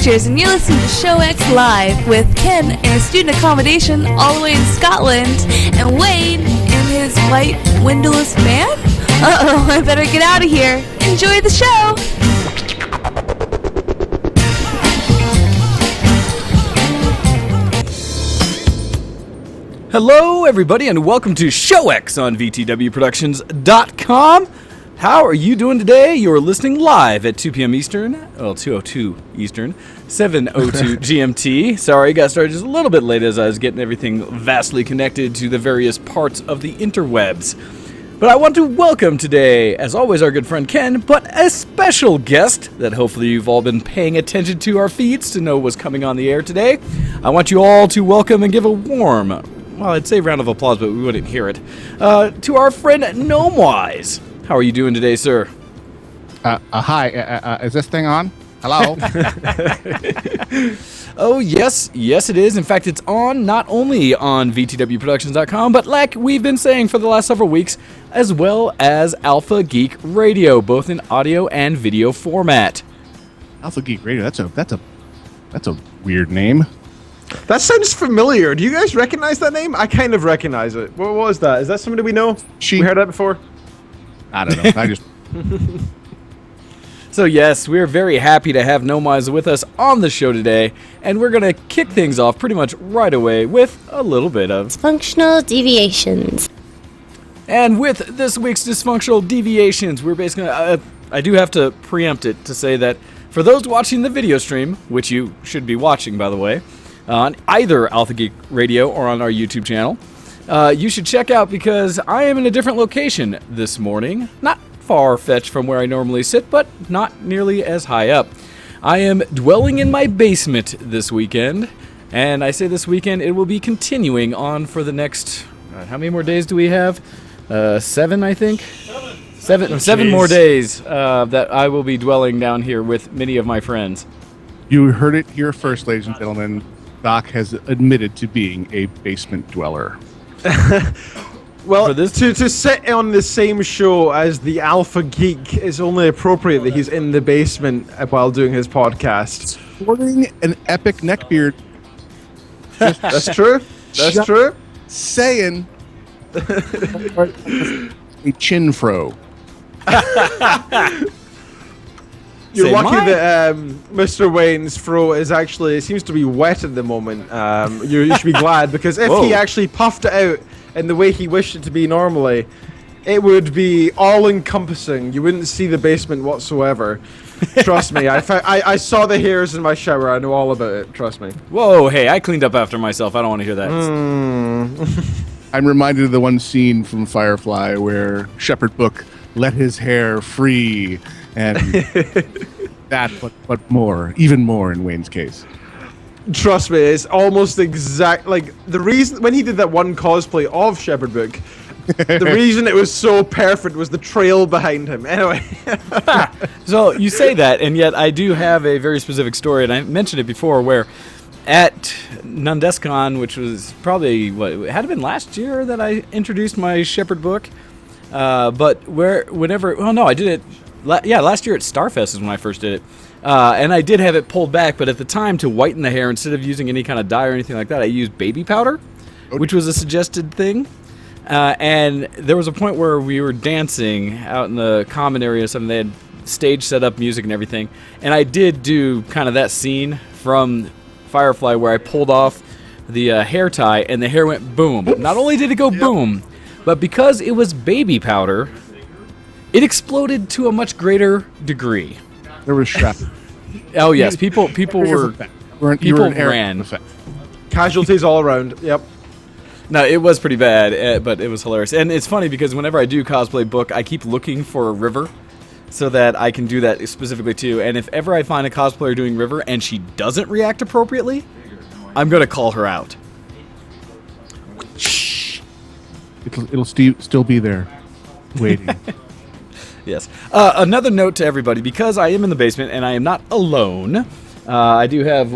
Teachers, and you're listening to Show X Live with Ken in a student accommodation all the way in Scotland, and Wayne in his white windowless van? Uh-oh, I better get out of here. Enjoy the show! Hello, everybody, and welcome to Show X on VtWProductions.com. How are you doing today? You're listening live at 2 p.m. Eastern, 2:02 Eastern, 7:02 GMT. Sorry, got started just a little bit late as I was getting everything vastly connected to the various parts of the interwebs. But I want to welcome today, as always, our good friend Ken, but a special guest that hopefully you've all been paying attention to our feeds to know was coming on the air today. I want you all to welcome and give a warm, well, I'd say round of applause, but we wouldn't hear it, to our friend Gnomewise. How are you doing today, sir? Hi. Is this thing on? Hello? Oh, yes. Yes, it is. In fact, it's on not only on VtWProductions.com, but like we've been saying for the last several weeks, as well as AlphaGeekRadio, both in audio and video format. AlphaGeekRadio, that's a weird name. That sounds familiar. Do you guys recognize that name? I kind of recognize it. What was that? Is that somebody we know? We heard that before? I don't know. I just... So yes, we're very happy to have Gnomewise with us on the show today, and we're going to kick things off pretty much right away with a little bit of dysfunctional deviations. And with this week's dysfunctional deviations, we're basically, I do have to preempt it to say that for those watching the video stream, which you should be watching, by the way, on either AlphaGeekRadio or on our YouTube channel, you should check out because I am in a different location this morning. Not far-fetched from where I normally sit, but not nearly as high up. I am dwelling in my basement this weekend, and I say this weekend, it will be continuing on for the next, how many more days do we have? 7, I think? Seven more days that I will be dwelling down here with many of my friends. You heard it here first, ladies and gentlemen. Doc has admitted to being a basement dweller. Well, to sit on the same show as the Alpha Geek is only appropriate that he's in the basement while doing his podcast. Sporting an epic neckbeard. That's true. That's true. Saying a chin fro. You're lucky that Mr. Wayne's fro is actually, it seems to be wet at the moment. You should be glad, because if he actually puffed it out in the way he wished it to be normally, it would be all-encompassing. You wouldn't see the basement whatsoever. Trust me, I saw the hairs in my shower. I know all about it. Trust me. Whoa, hey, I cleaned up after myself. I don't want to hear that. I'm reminded of the one scene from Firefly where Shepherd Book let his hair free, and that, but more, even more in Wayne's case. Trust me, it's almost exact. Like, the reason when he did that one cosplay of Shepherd Book, the reason it was so perfect was the trail behind him. Anyway. So you say that, and yet I do have a very specific story, and I mentioned it before, where at Nundescon, which was probably, it had been last year that I introduced my Shepherd Book, but I did it, last year at Starfest is when I first did it. And I did have it pulled back, but at the time, to whiten the hair, instead of using any kind of dye or anything like that, I used baby powder, which was a suggested thing. And there was a point where we were dancing out in the common area or something. They had stage set up, music and everything. And I did do kind of that scene from Firefly where I pulled off the hair tie and the hair went boom. Not only did it go boom, but because it was baby powder, it exploded to a much greater degree. There was shrapnel. Oh yes, people ran. Casualties all around. Yep. No, it was pretty bad, but it was hilarious. And it's funny because whenever I do cosplay book, I keep looking for a river so that I can do that specifically too. And if ever I find a cosplayer doing river and she doesn't react appropriately, I'm going to call her out. It'll still be there, waiting. Yes. Another note to everybody, because I am in the basement and I am not alone, I do have,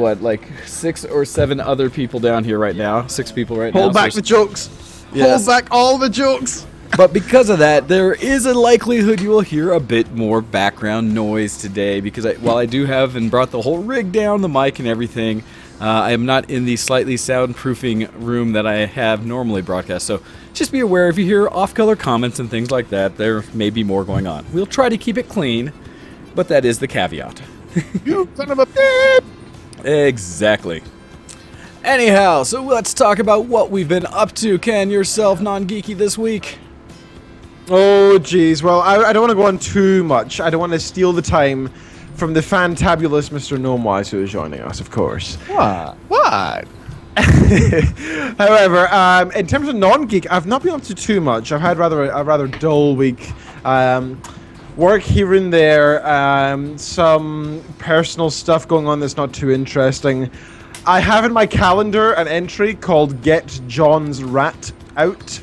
6 or 7 other people down here right now. 6 people right now. Hold back the jokes. Yes. Hold back all the jokes. But because of that, there is a likelihood you will hear a bit more background noise today, because while I do have and brought the whole rig down, the mic and everything, I am not in the slightly soundproofing room that I have normally broadcast. So just be aware if you hear off-color comments and things like that, there may be more going on. We'll try to keep it clean, but that is the caveat. You son of a bitch! Exactly. Anyhow, so let's talk about what we've been up to. Ken, yourself, non-geeky this week. Oh, geez. Well, I don't want to go on too much. I don't want to steal the time from the fantabulous Mr. Gnomewise, who is joining us, of course. What? However, in terms of non-geek, I've not been up to too much. I've had a rather dull week. Work here and there, some personal stuff going on that's not too interesting. I have in my calendar an entry called Get John's Rat Out,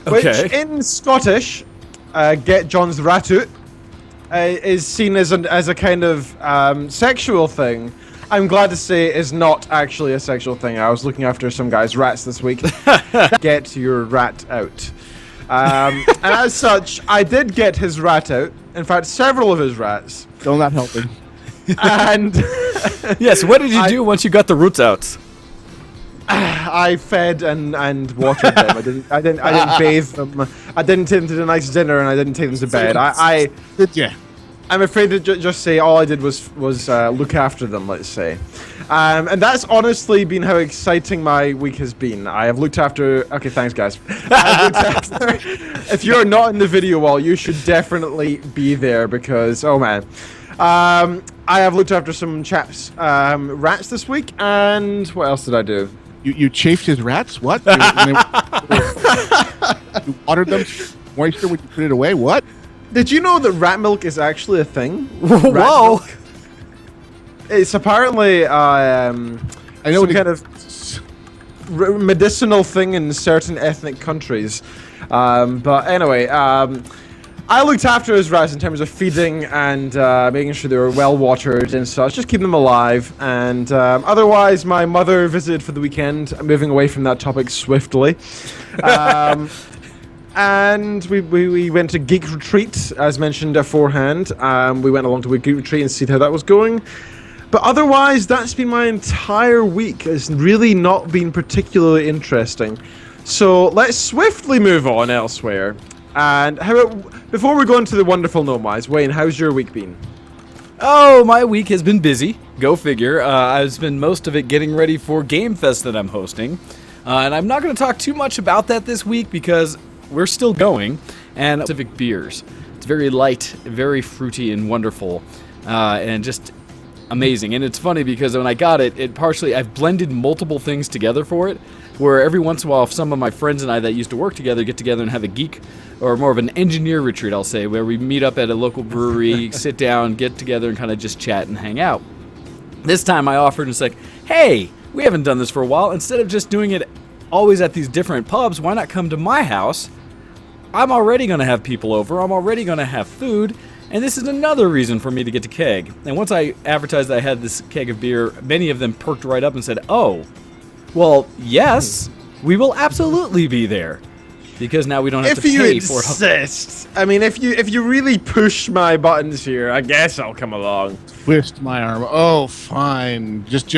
which in Scottish, Get John's Rat Out, is seen as a kind of sexual thing. I'm glad to say is not actually a sexual thing. I was looking after some guy's rats this week. Get your rat out. And as such, I did get his rat out. In fact, several of his rats. Still not helping. And yes, what did you do once you got the roots out? I fed and watered them. I didn't bathe them. I didn't take them to a nice dinner, and I didn't take them to bed. I'm afraid to just say all I did was look after them, let's say. And that's honestly been how exciting my week has been. I have looked after... Okay, thanks, guys. If you're not in the video wall, you should definitely be there because, oh man. I have looked after some chaps' rats this week, and what else did I do? You chafed his rats? What? You watered them moisture when you put it away? What? Did you know that rat milk is actually a thing? Whoa! It's apparently I know some kind of medicinal thing in certain ethnic countries. But anyway, I looked after his rats in terms of feeding and making sure they were well watered and such, just keeping them alive. And otherwise, my mother visited for the weekend. I'm moving away from that topic swiftly. And we went to Geek Retreat, as mentioned beforehand. We went along to a Geek Retreat and see how that was going. But otherwise, that's been my entire week. It's really not been particularly interesting. So let's swiftly move on elsewhere. And how about, before we go into the wonderful Gnomewise, Wayne, how's your week been? Oh, my week has been busy. Go figure. I've spent most of it getting ready for Game Fest that I'm hosting. And I'm not going to talk too much about that this week because we're still going. And specific beers. It's very light, very fruity and wonderful. And just amazing. And it's funny because when I got it, I've blended multiple things together for it, where every once in a while some of my friends and I that used to work together get together and have a geek, or more of an engineer retreat, I'll say, where we meet up at a local brewery, sit down, get together, and kind of just chat and hang out. This time I offered and it's like, hey, we haven't done this for a while. Instead of just doing it always at these different pubs, why not come to my house? I'm already going to have people over. I'm already going to have food. And this is another reason for me to get to Keg. And once I advertised that I had this keg of beer, many of them perked right up and said, oh, well, yes, we will absolutely be there. Because now we don't have to pay for it. If you insist. I mean, if you really push my buttons here, I guess I'll come along. Twist my arm. Oh, fine. Just.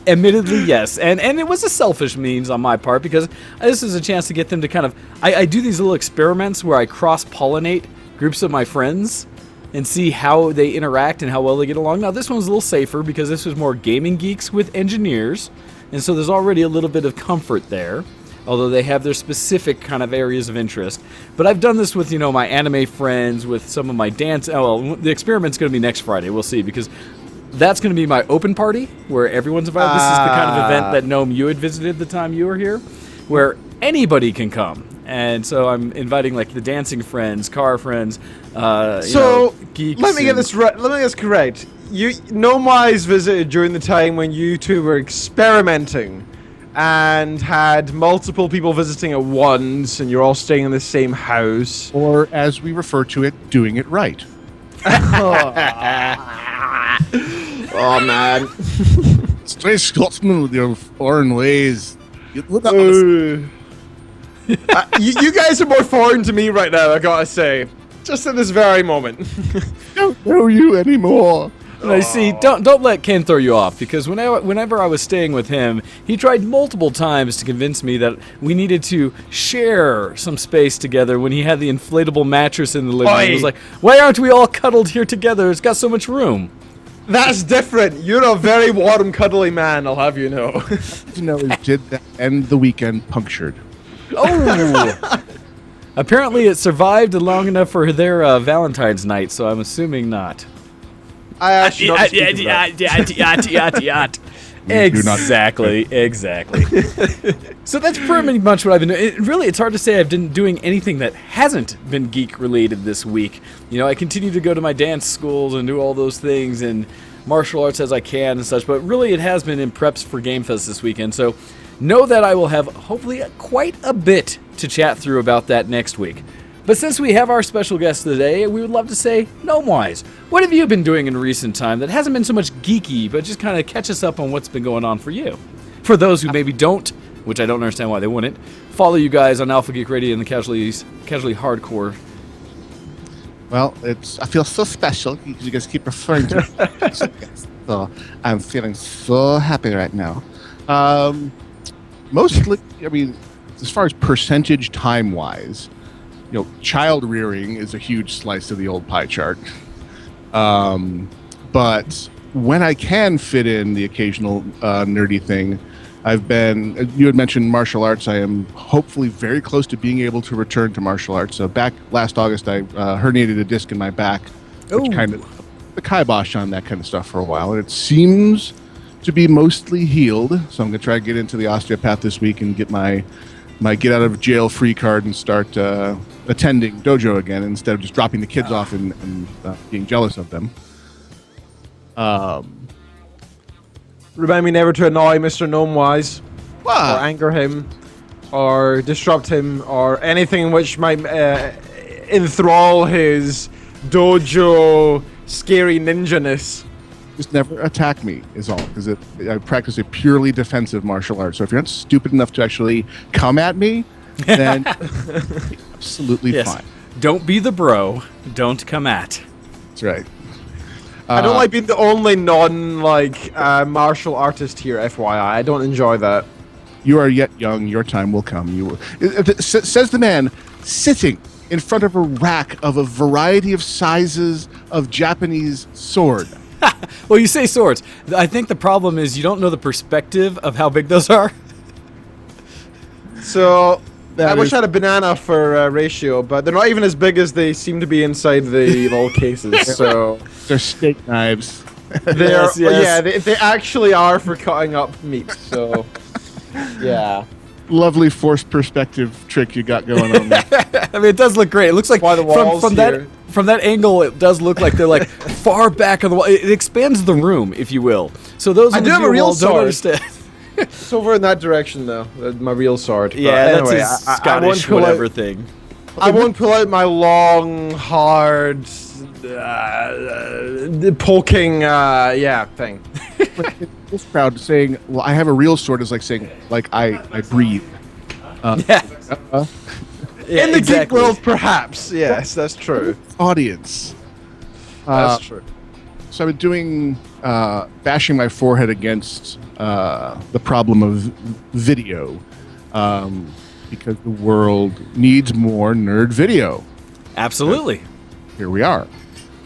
Admittedly, yes. And it was a selfish means on my part because this is a chance to get them to kind of... I do these little experiments where I cross-pollinate groups of my friends and see how they interact and how well they get along. Now, this one's a little safer because this was more gaming geeks with engineers, and so there's already a little bit of comfort there, although they have their specific kind of areas of interest. But I've done this with, my anime friends, with some of my dance... Oh, well, the experiment's going to be next Friday. We'll see, because that's going to be my open party, where everyone's invited. This is the kind of event that Gnome, you had visited the time you were here, where anybody can come. And so I'm inviting like the dancing friends, car friends, geeks. Let me get this right. Let me get this correct. Gnomewise visited during the time when you two were experimenting, and had multiple people visiting at once, and you're all staying in the same house, or as we refer to it, doing it right. Oh man! Stray Scotsman with your foreign ways. You guys are more foreign to me right now, I gotta say. Just at this very moment. Don't know you anymore. No, you see, don't let Ken throw you off, because whenever I was staying with him, he tried multiple times to convince me that we needed to share some space together when he had the inflatable mattress in the living room. He was like, why aren't we all cuddled here together? It's got so much room. That's different. You're a very warm, cuddly man, I'll have you know. You know, he did that and the weekend punctured. Oh! Apparently it survived long enough for their Valentine's night, so I'm assuming not. I actually Exactly. So that's pretty much what I've been doing. It's hard to say I've been doing anything that hasn't been geek-related this week. You know, I continue to go to my dance schools and do all those things and martial arts as I can and such, but really it has been in preps for Game Fest this weekend, so know that I will have, hopefully, quite a bit to chat through about that next week. But since we have our special guest today, we would love to say, Gnomewise, what have you been doing in recent time that hasn't been so much geeky, but just kind of catch us up on what's been going on for you? For those who maybe don't, which I don't understand why they wouldn't, follow you guys on AlphaGeekRadio and the Casually Hardcore. Well, I feel so special because you guys keep referring to me. So I'm feeling so happy right now. Mostly, I mean, as far as percentage time-wise, you know, child rearing is a huge slice of the old pie chart. But when I can fit in the occasional nerdy thing, you had mentioned martial arts. I am hopefully very close to being able to return to martial arts. So back last August, I herniated a disc in my back, which kind of the kibosh on that kind of stuff for a while. And it seems to be mostly healed. So I'm going to try to get into the osteopath this week and get my get out of jail free card and start attending dojo again instead of just dropping the kids off and being jealous of them. Remind me never to annoy Mr. Gnomewise, Wow. or anger him, or disrupt him, or anything which might enthrall his dojo scary ninja-ness. Just never attack me is all, because I practice a purely defensive martial art. So if you're not stupid enough to actually come at me, then absolutely fine. Don't be the bro. Don't come at. That's right. I don't like being the only martial artist here, FYI. I don't enjoy that. You are yet young. Your time will come. Says the man sitting in front of a rack of a variety of sizes of Japanese sword. Well, you say swords. I think the problem is you don't know the perspective of how big those are. So, I wish I had a banana for ratio, but they're not even as big as they seem to be inside the little cases. So They're steak knives. Yes. Yeah, they actually are for cutting up meat. So, yeah. Lovely forced perspective trick you got going on there. I mean, it does look great. It looks like Why the walls from that angle, it does look like they're like far back on the wall. It expands the room, if you will. So those I of do you have a who real don't sword. understand. It's over in that direction, though. My real sword. Yeah, But anyway, that's his I Scottish won't pull whatever out, thing. I won't pull out my long, hard, poking, thing. This crowd saying, "Well, I have a real sword," is like saying, "Like I breathe." In the geek world, perhaps. Yes, that's true. Audience. That's true. So I've been doing bashing my forehead against the problem of video, because the world needs more nerd video. Absolutely. Here we are.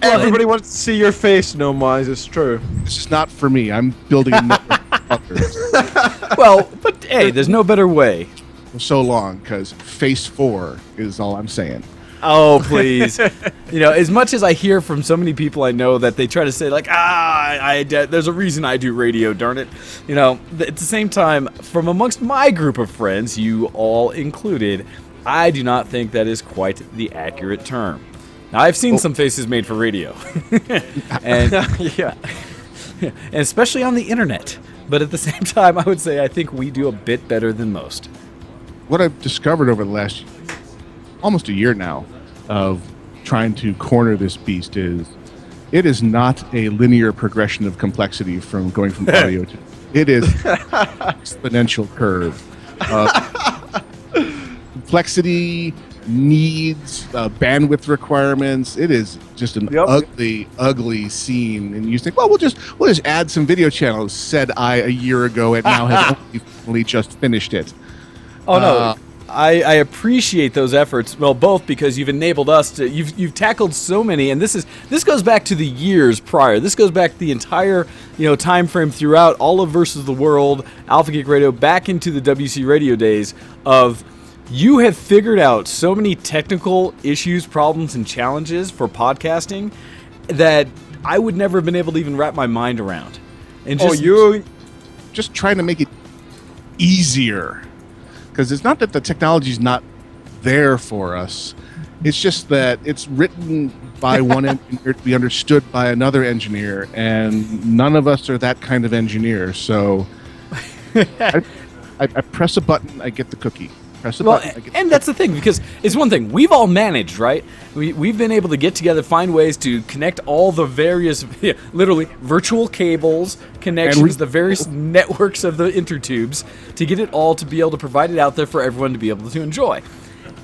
Everybody wants to see your face, Gnomewise. It's true. This is not for me. I'm building a network of fuckers Well, but hey, there's no better way. for so long, because Phase 4 is all I'm saying. Oh, please. You know, as much as I hear from so many people I know that they try to say, like, there's a reason I do radio, darn it. You know, at the same time, from amongst my group of friends, you all included, I do not think that is quite the accurate term. Now, I've seen some faces made for radio. And, and especially on the internet. But at the same time, I would say I think we do a bit better than most. What I've discovered over the last almost a year now of trying to corner this beast is it is not a linear progression of complexity from going from audio to it is exponential curve. complexity, needs, bandwidth requirements. It is just an ugly scene. And you think, well, we'll just add some video channels. Said I a year ago, and now have only just finished it. Oh no. I appreciate those efforts. Well, both because you've enabled us to. You've tackled so many, and this goes back to the years prior. This goes back the entire time frame throughout all of Versus the World, Alpha Geek Radio, back into the WCRadio days of. You have figured out so many technical issues, problems, and challenges for podcasting that I would never have been able to even wrap my mind around. And you're just trying to make it easier. Because it's not that the technology's not there for us. It's just that it's written by one engineer to be understood by another engineer, and none of us are that kind of engineer. So I press a button, I get the cookie. Press a button, and that's the thing, because it's one thing. We've all managed, right? We've been able to get together, find ways to connect all the various, literally, virtual cables, connections, the various networks of the intertubes, to get it all to be able to provide it out there for everyone to be able to enjoy.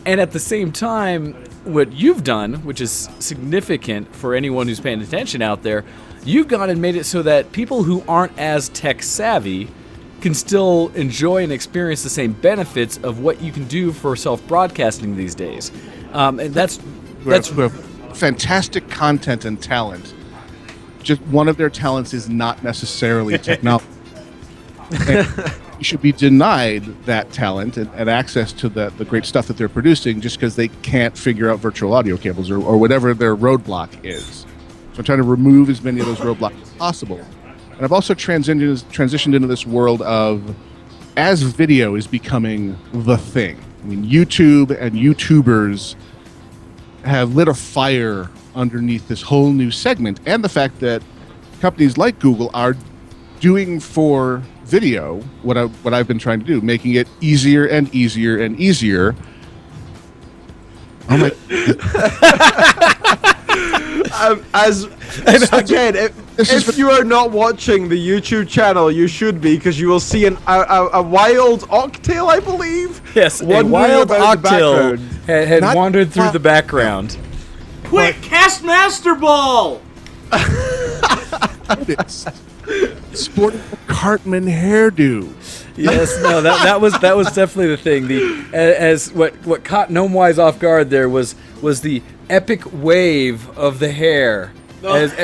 And at the same time, what you've done, which is significant for anyone who's paying attention out there, you've gone and made it so that people who aren't as tech savvy can still enjoy and experience the same benefits of what you can do for self-broadcasting these days. And that's fantastic content and talent. Just one of their talents is not necessarily technology. You should be denied that talent and access to the great stuff that they're producing just because they can't figure out virtual audio cables or whatever their roadblock is. So I'm trying to remove as many of those roadblocks as possible. And I've also transitioned into this world of, as video is becoming the thing. I mean, YouTube and YouTubers have lit a fire underneath this whole new segment, and the fact that companies like Google are doing for video what I've been trying to do, making it easier and easier and easier. Oh my! If you are not watching the YouTube channel, you should be, because you will see a wild octail, I believe. Yes, a wild octail had wandered through the background. Quick, cast Master Ball! Sporting a Cartman hairdo. Yes, no, that was definitely the thing. As what caught Gnomewise off guard there was the epic wave of the hair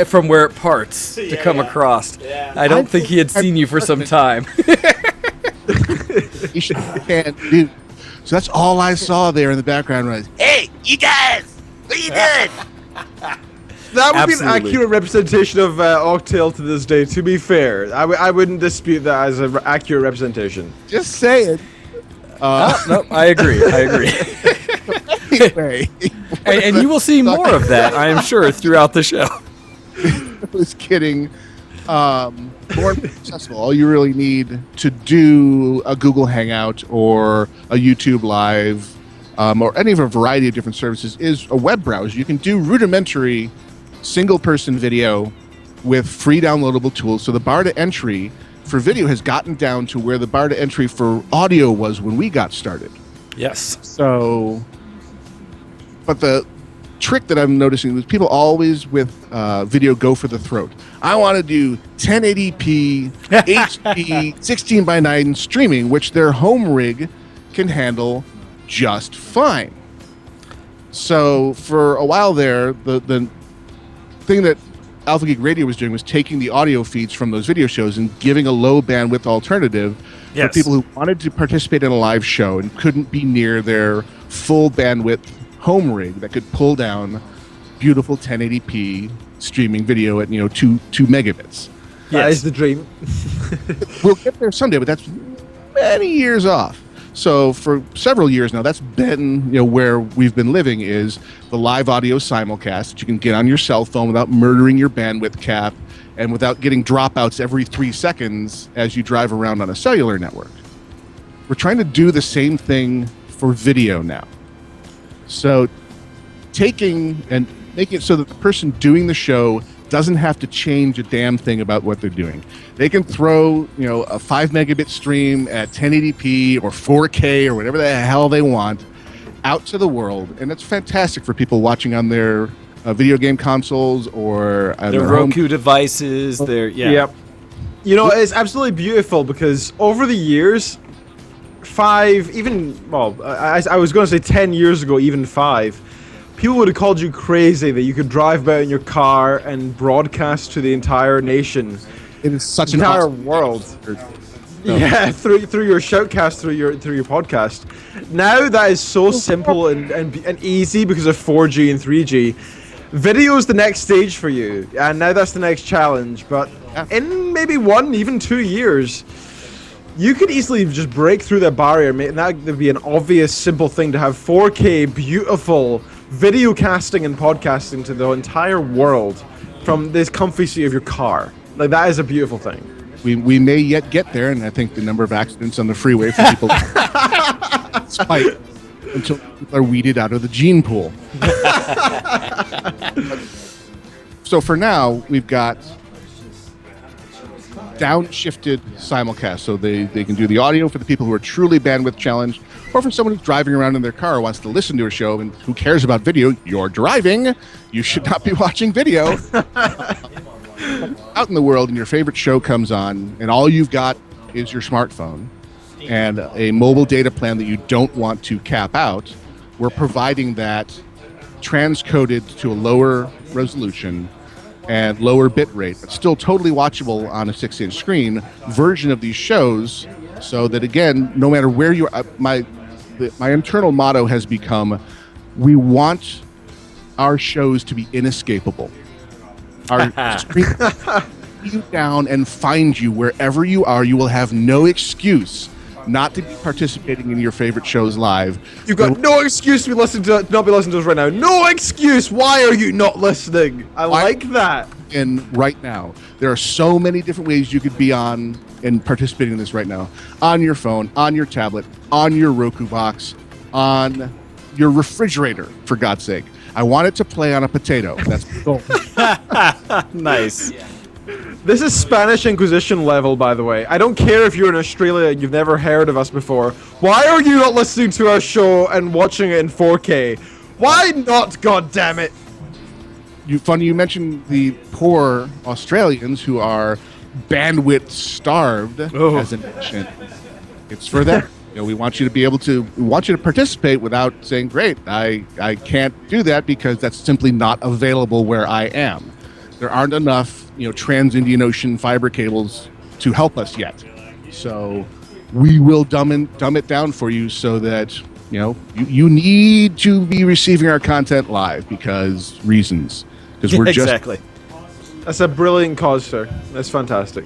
from where it parts to come across. Yeah. I don't think he had seen you for some time. Can't do. So that's all I saw there in the background was, "Hey, you guys, what are you doing?" That would be an accurate representation of Octail to this day, to be fair. I wouldn't dispute that as an accurate representation. Just saying. No, I agree. Anyway. and you will see more of that, I am sure, throughout the show. I was kidding. More successful. All you really need to do a Google Hangout or a YouTube Live or any of a variety of different services is a web browser. You can do rudimentary single-person video with free downloadable tools. So the bar to entry for video has gotten down to where the bar to entry for audio was when we got started. Yes. So, but the trick that I'm noticing is people always with video go for the throat. I want to do 1080p HD 16:9 streaming, which their home rig can handle just fine. So for a while there, the thing that Alpha Geek Radio was doing was taking the audio feeds from those video shows and giving a low bandwidth alternative for people who wanted to participate in a live show and couldn't be near their full bandwidth home rig that could pull down beautiful 1080p streaming video at 2 megabits. That is the dream. We'll get there someday, but that's many years off. So for several years now, that's been where we've been living, is the live audio simulcast that you can get on your cell phone without murdering your bandwidth cap and without getting dropouts every 3 seconds as you drive around on a cellular network. We're trying to do the same thing for video now. So taking and making it so that the person doing the show doesn't have to change a damn thing about what they're doing. They can throw, a 5 megabit stream at 1080p or 4K or whatever the hell they want, out to the world, and it's fantastic for people watching on their video game consoles or their Roku devices. Yep. You know, it's absolutely beautiful because over the years, I was going to say 10 years ago, even 5, people would have called you crazy that you could drive about in your car and broadcast to the entire nation. It is such an entire awesome world. Yeah, through your shoutcast, through your podcast. Now that is so simple and easy because of 4G and 3G. Video is the next stage for you, and now that's the next challenge. But in maybe 1, even 2 years, you could easily just break through that barrier, and that would be an obvious, simple thing to have 4K, beautiful video casting and podcasting to the entire world from this comfy seat of your car. Like, that is a beautiful thing. We may yet get there, and I think the number of accidents on the freeway for people spike until people are weeded out of the gene pool. So for now, we've got downshifted simulcast, so they can do the audio for the people who are truly bandwidth challenged, or for someone who's driving around in their car who wants to listen to a show and who cares about video. You're driving. You should not be watching video. Out in the world and your favorite show comes on and all you've got is your smartphone and a mobile data plan that you don't want to cap out, we're providing that transcoded to a lower resolution and lower bit rate, but still totally watchable on a 6-inch screen version of these shows, so that, again, no matter where you are, my internal motto has become, we want our shows to be inescapable. Our screen you down and find you wherever you are. You will have no excuse not to be participating in your favorite shows live. You've got no excuse to not be listening to us right now. No excuse. Why are you not listening? I like that. And right now, there are so many different ways you could be on and participating in this right now. On your phone, on your tablet, on your Roku box, on your refrigerator, for God's sake. I want it to play on a potato. That's the goal. Nice. This is Spanish Inquisition level, by the way. I don't care if you're in Australia and you've never heard of us before. Why are you not listening to our show and watching it in 4K? Why not, goddammit? Funny you mentioned the poor Australians who are bandwidth starved as a nation. It's for them. We want you to be able to, we want you to participate without saying, great, I can't do that because that's simply not available where I am. There aren't enough, trans-Indian Ocean fiber cables to help us yet. So we will dumb it down for you so that, you need to be receiving our content live because reasons. Because we're exactly. That's a brilliant cause, sir. That's fantastic.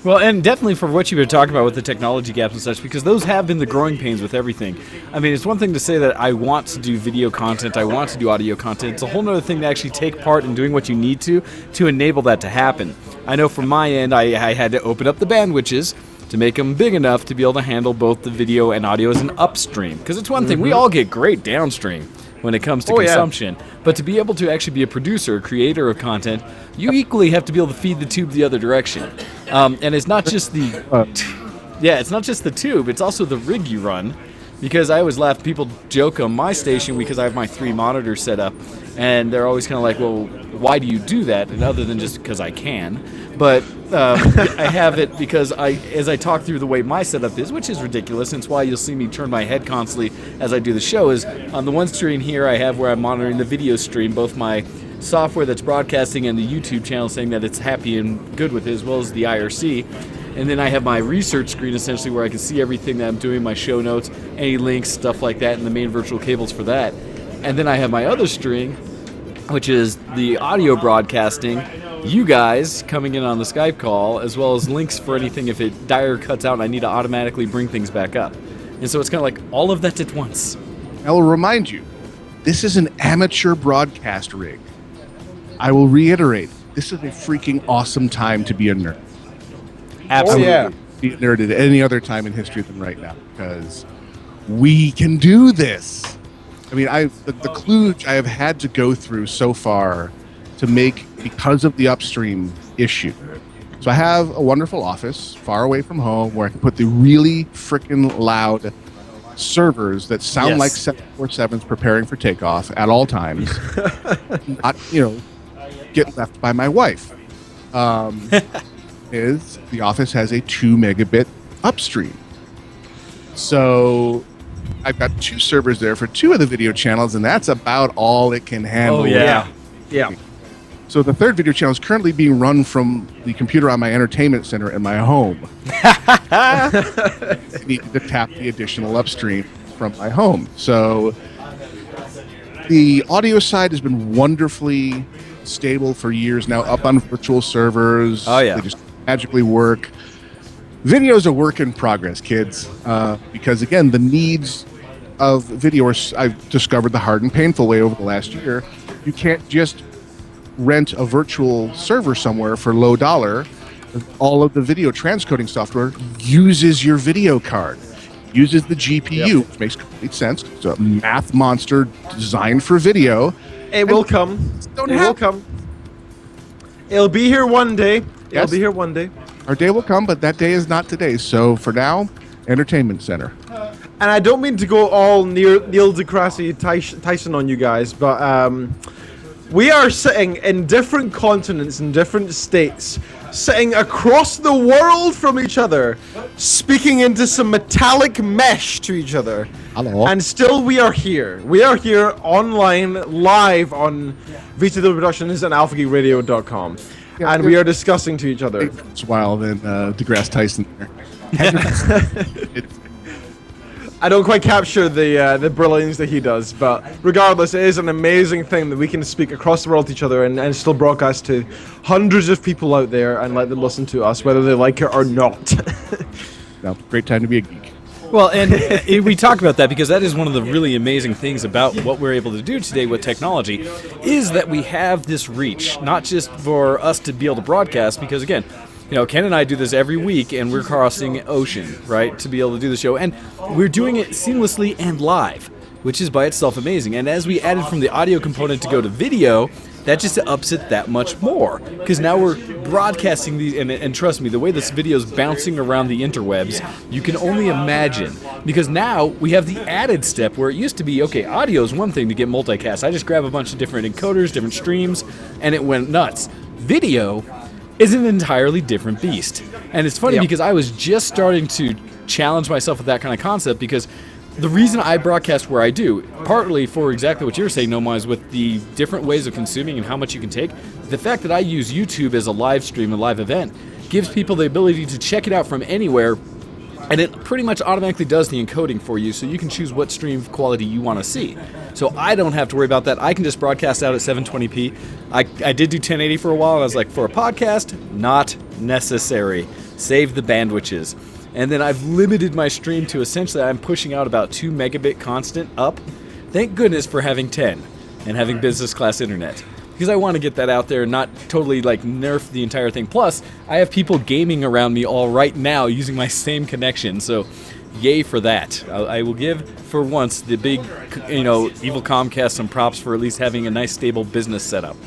Well, and definitely for what you've been talking about with the technology gaps and such, because those have been the growing pains with everything. I mean, it's one thing to say that I want to do video content, I want to do audio content. It's a whole other thing to actually take part in doing what you need to enable that to happen. I know from my end, I had to open up the bandwidths to make them big enough to be able to handle both the video and audio as an upstream. Because it's one thing, we all get great downstream when it comes to consumption. Yeah. But to be able to actually be a producer, creator of content, you equally have to be able to feed the tube the other direction. And it's not just it's not just the tube, it's also the rig you run. Because I always laugh, people joke on my station because I have my 3 monitors set up, and they're always kind of like, well, why do you do that? And other than just because I can. But I have it because as I talk through the way my setup is, which is ridiculous, and it's why you'll see me turn my head constantly as I do the show, is on the one screen here I have where I'm monitoring the video stream, both my software that's broadcasting and the YouTube channel saying that it's happy and good with it, as well as the IRC. And then I have my research screen essentially where I can see everything that I'm doing, my show notes, any links, stuff like that, and the main virtual cables for that. And then I have my other string, which is the audio broadcasting, you guys coming in on the Skype call, as well as links for anything if it dire cuts out and I need to automatically bring things back up. And so it's kind of like all of that at once. I will remind you, this is an amateur broadcast rig. I will reiterate, this is a freaking awesome time to be a nerd. Absolutely. I would be a nerd at any other time in history than right now, because we can do this. I mean, the kludge I have had to go through so far to make because of the upstream issue. So I have a wonderful office far away from home where I can put the really freaking loud servers that sound like 747s preparing for takeoff at all times, not, get left by my wife. Is the office has a 2 megabit upstream. So I've got 2 servers there for 2 of the video channels, and that's about all it can handle. Oh, yeah. So the 3rd video channel is currently being run from the computer on my entertainment center in my home. I needed to tap the additional upstream from my home. So the audio side has been wonderfully stable for years now, up on virtual servers. Oh, yeah. They just magically work. Video is a work in progress, kids, because, again, the needs of video are, I've discovered the hard and painful way over the last year. You can't just rent a virtual server somewhere for low dollar. All of the video transcoding software uses your video card, uses the GPU, which makes complete sense. It's a math monster designed for video. It will come. It will come. It'll be here one day. Yes. It'll be here one day. Our day will come, but that day is not today. So for now, entertainment center. And I don't mean to go all Neil deGrasse Tyson on you guys, but we are sitting in different continents in different states, sitting across the world from each other, speaking into some metallic mesh to each other. Hello. And still we are here. We are here online, live on VtWProductions and AlphaGeekRadio.com. Yeah, and we are discussing to each other. It's wild than deGrasse Tyson there. I don't quite capture the brilliance that he does, but regardless, it is an amazing thing that we can speak across the world to each other and still broadcast to hundreds of people out there and let them listen to us, whether they like it or not. No, great time to be a geek. Well, and we talk about that because that is one of the really amazing things about what we're able to do today with technology, is that we have this reach, not just for us to be able to broadcast, because again, Ken and I do this every week, and we're crossing ocean, right, to be able to do the show. And we're doing it seamlessly and live, which is by itself amazing. And as we added from the audio component to go to video, that just ups it that much more. Because now we're broadcasting these, and trust me, the way this video is bouncing around the interwebs, you can only imagine. Because now we have the added step where it used to be, okay, audio is one thing to get multicast. I just grab a bunch of different encoders, different streams, and it went nuts. Video is an entirely different beast. And it's funny because I was just starting to challenge myself with that kind of concept, because the reason I broadcast where I do, partly for exactly what you're saying, Gnomewise, with the different ways of consuming and how much you can take, the fact that I use YouTube as a live stream, a live event, gives people the ability to check it out from anywhere, and it pretty much automatically does the encoding for you, so you can choose what stream quality you want to see. So I don't have to worry about that. I can just broadcast out at 720p. I did do 1080 for a while, and I was like, for a podcast, not necessary. Save the bandwidths. And then I've limited my stream to essentially I'm pushing out about 2 megabit constant up. Thank goodness for having 10 and having business class internet, because I want to get that out there and not totally nerf the entire thing. Plus, I have people gaming around me all right now using my same connection, so yay for that. I will give, for once, the big, evil Comcast some props for at least having a nice, stable business setup.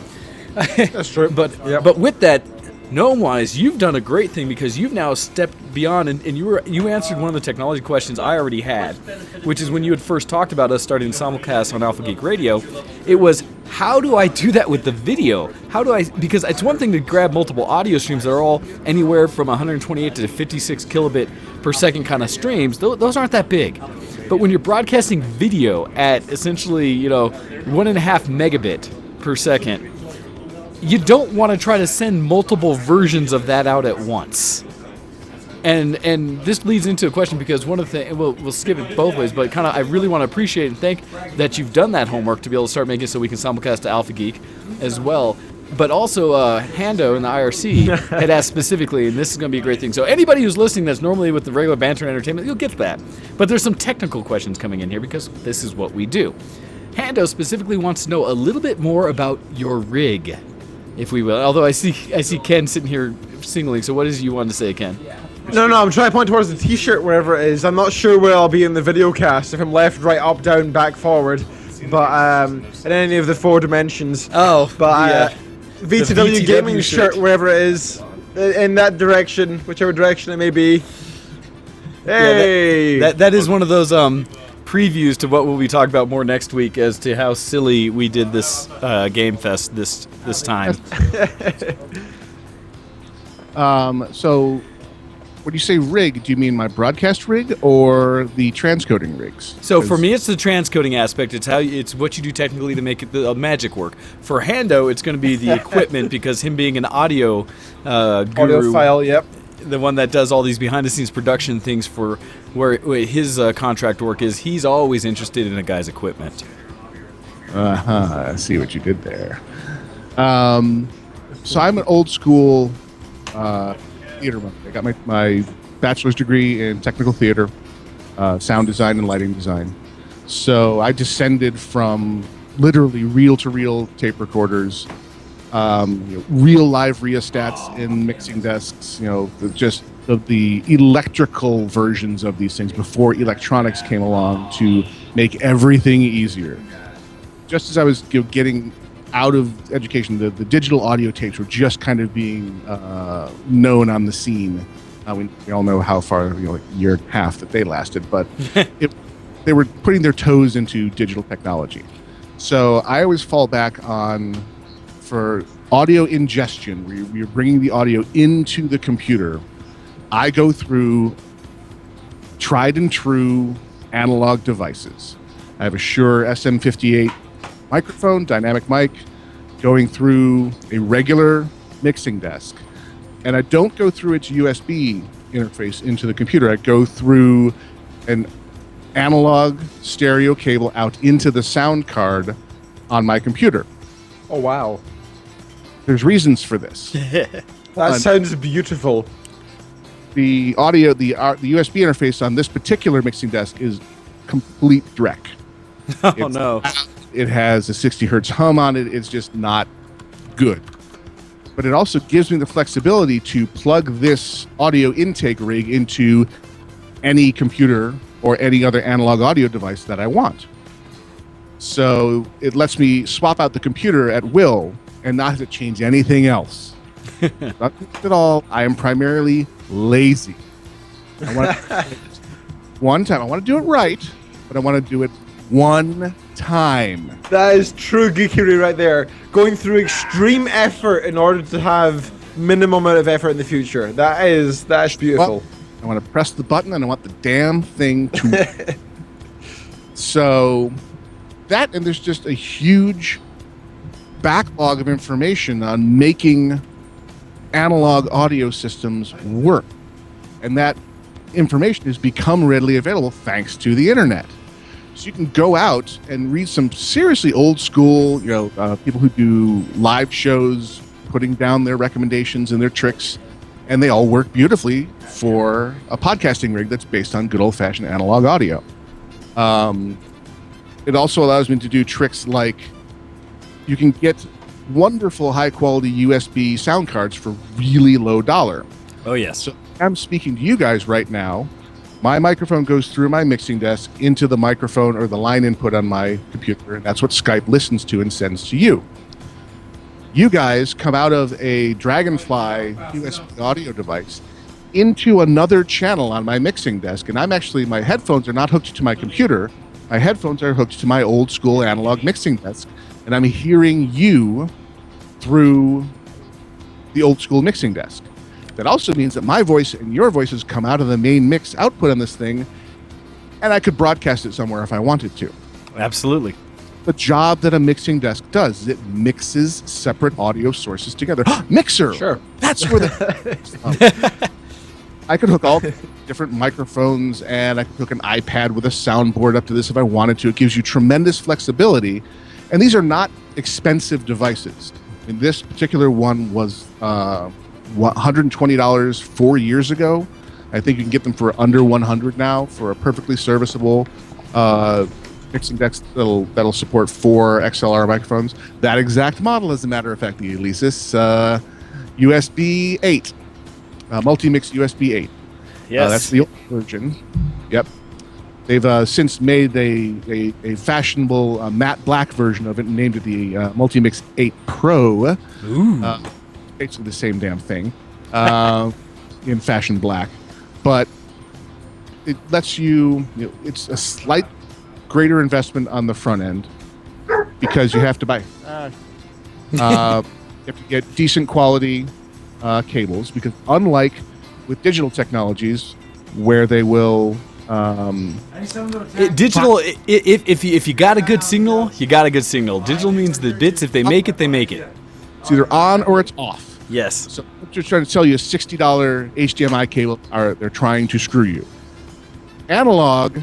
That's true. But with that, Gnomewise, you've done a great thing, because you've now stepped beyond, and you answered one of the technology questions I already had, which is when you had first talked about us starting simulcast on AlphaGeekRadio. It was, how do I do that with the video? Because it's one thing to grab multiple audio streams that are all anywhere from 128 to 56 kilobit per second kind of streams. Those aren't that big. But when you're broadcasting video at essentially, 1.5 megabit per second, you don't want to try to send multiple versions of that out at once. And this leads into a question, because one of the things, we'll skip it both ways, but I really want to appreciate and thank that you've done that homework to be able to start making it so we can simulcast to Alpha Geek as well. But also, Hando in the IRC had asked specifically, and this is going to be a great thing. So anybody who's listening that's normally with the regular banter and entertainment, you'll get that. But there's some technical questions coming in here, because this is what we do. Hando specifically wants to know a little bit more about your rig, if we will. Although I see Ken sitting here signaling. So what is it you wanted to say, Ken? No, I'm trying to point towards the t-shirt, wherever it is. I'm not sure where I'll be in the video cast, if I'm left, right, up, down, back, forward. But in any of the 4 dimensions. Oh, but VTW gaming shirt, shirt, wherever it is, in that direction, whichever direction it may be. Hey! That is one of those previews to what we'll be talking about more next week as to how silly we did this Game Fest this time. So, when you say rig, do you mean my broadcast rig or the transcoding rigs? So for me, it's the transcoding aspect. It's what you do technically to make it the magic work. For Hando, it's going to be the equipment because him being an audio guru, Audiophile, yep. the one that does all these behind-the-scenes production things for where his contract work is, he's always interested in a guy's equipment. I see what you did there. So I'm an old school theater buff. I got my bachelor's degree in technical theater, sound design and lighting design. So I descended from literally reel-to-reel tape recorders, real live rheostats in mixing desks, the electrical versions of these things before electronics came along to make everything easier. Just as I was getting out of education, the digital audio tapes were just kind of being known on the scene. We all know how far, like a year and a half that they lasted, but they were putting their toes into digital technology. So I always fall back on, for audio ingestion, where you're bringing the audio into the computer, I go through tried and true analog devices. I have a Shure SM58 microphone, dynamic mic, going through a regular mixing desk. And I don't go through its USB interface into the computer. I go through an analog stereo cable out into the sound card on my computer. Oh, wow. There's reasons for this. That sounds beautiful. The audio, the USB interface on this particular mixing desk is complete dreck. Oh, no. It has a 60 hertz hum on it. It's just not good. But it also gives me the flexibility to plug this audio intake rig into any computer or any other analog audio device that I want. So it lets me swap out the computer at will and not have to change anything else. Not at all. I am primarily lazy. I want to one time. I want to do it right, but I want to do it one time. That is true geekery right there. Going through extreme effort in order to have minimum amount of effort in the future. That's beautiful. Well, I want to press the button and I want the damn thing to So that, and there's just a huge backlog of information on making analog audio systems work. And that information has become readily available thanks to the internet. So you can go out and read some seriously old school, people who do live shows, putting down their recommendations and their tricks, and they all work beautifully for a podcasting rig that's based on good old-fashioned analog audio. It also allows me to do tricks like you can get wonderful high-quality USB sound cards for really low dollar. Oh, yes. So I'm speaking to you guys right now. My microphone goes through my mixing desk into the microphone or the line input on my computer, and that's what Skype listens to and sends to you. You guys come out of a Dragonfly USB audio device into another channel on my mixing desk, and my headphones are not hooked to my computer. My headphones are hooked to my old school analog mixing desk, and I'm hearing you through the old school mixing desk. That also means that my voice and your voices come out of the main mix output on this thing, and I could broadcast it somewhere if I wanted to. Absolutely. The job that a mixing desk does is it mixes separate audio sources together. Mixer! Sure. That's where the... I could hook all different microphones, and I could hook an iPad with a soundboard up to this if I wanted to. It gives you tremendous flexibility, and these are not expensive devices. I mean, this particular one was... $120 4 years ago. I think you can get them for under $100 now for a perfectly serviceable mixing desk that'll support 4 XLR microphones. That exact model, as a matter of fact, the Alesis USB 8, multi-mix USB 8. Yes, that's the old version. Yep. They've since made a fashionable matte black version of it and named it the Multimix 8 Pro. Ooh. Basically the same damn thing in fashion black. But it lets you, it's a slight greater investment on the front end because you have to buy, you have to get decent quality cables, because unlike with digital technologies where they will digital, if you got a good signal, you got a good signal. Digital means the bits, if they make it, they make it. It's either on or it's off. Yes. So what they're trying to sell you a $60 HDMI cable, they're trying to screw you. Analog,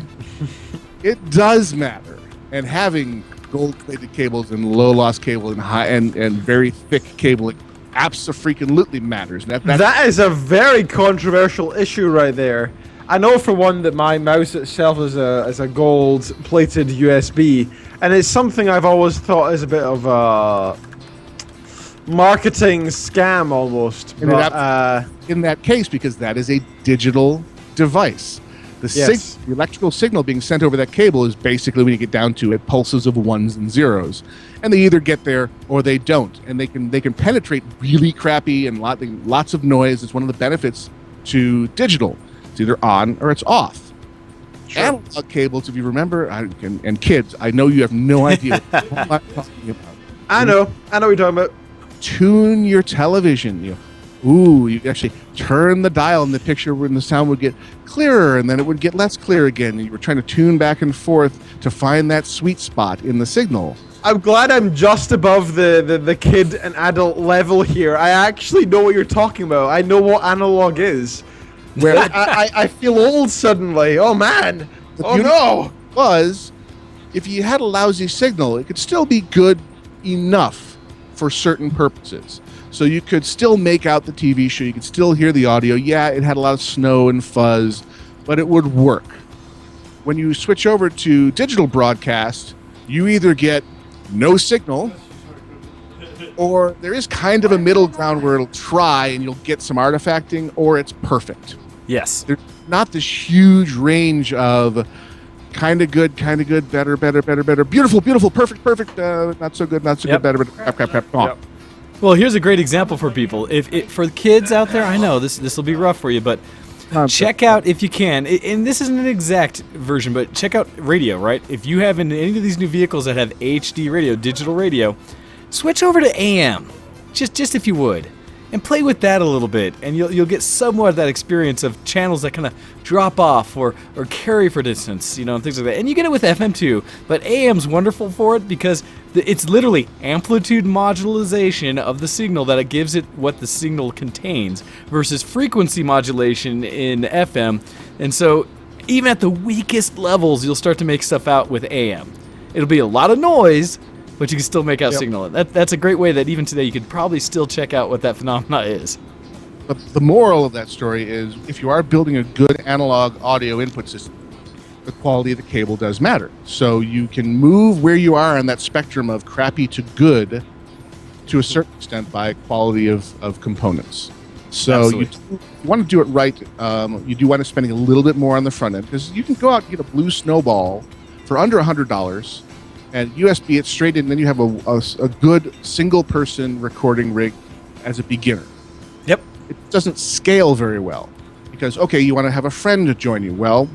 it does matter, and having gold-plated cables and low-loss cable and high and very thick cabling abso-freaking-lutely matters. That is a very controversial issue right there. I know for one that my mouse itself is a gold-plated USB, and it's something I've always thought is a bit of a marketing scam almost. But, in that case, because that is a digital device. The electrical signal being sent over that cable is basically, when you get down to it, pulses of ones and zeros, and they either get there or they don't, and they can penetrate really crappy and lots of noise. It's one of the benefits to digital. It's either on or it's off. Sure. Analog cables, if you remember, and kids, I know you have no idea what I'm talking about. I know what you're talking about. Tune your television. You actually turn the dial in the picture when the sound would get clearer, and then it would get less clear again. And you were trying to tune back and forth to find that sweet spot in the signal. I'm glad I'm just above the kid and adult level here. I actually know what you're talking about. I know what analog is. Where I feel old suddenly. Oh man. Oh no. Was if you had a lousy signal, it could still be good enough for certain purposes. So you could still make out the TV show. You could still hear the audio. Yeah, it had a lot of snow and fuzz, but it would work. When you switch over to digital broadcast, you either get no signal, or there is kind of a middle ground where it'll try and you'll get some artifacting, or it's perfect. Yes. There's not this huge range of kind of good, better, beautiful, perfect, not so good, better, crap. Yep. Well, here's a great example for people. For kids out there, I know this will be rough for you, but check out, if you can, and this isn't an exact version, but check out radio, right? If you have any of these new vehicles that have HD radio, digital radio, switch over to AM, just if you would, and play with that a little bit, and you'll get somewhat of that experience of channels that kind of drop off or carry for distance, and things like that. And you get it with FM too, but AM's wonderful for it because it's literally amplitude modulation of the signal that it gives it what the signal contains versus frequency modulation in FM. And so even at the weakest levels, you'll start to make stuff out with AM. It'll be a lot of noise, but you can still make out signal. That's a great way that even today you could probably still check out what that phenomena is. But the moral of that story is, if you are building a good analog audio input system, the quality of the cable does matter. So you can move where you are on that spectrum of crappy to good to a certain extent by quality of components. So you want to do it right. You do want to spend a little bit more on the front end, because you can go out and get a blue snowball for under $100 and USB it straight in, and then you have a good single-person recording rig as a beginner. Yep. It doesn't scale very well because, okay, you want to have a friend to join you. Well,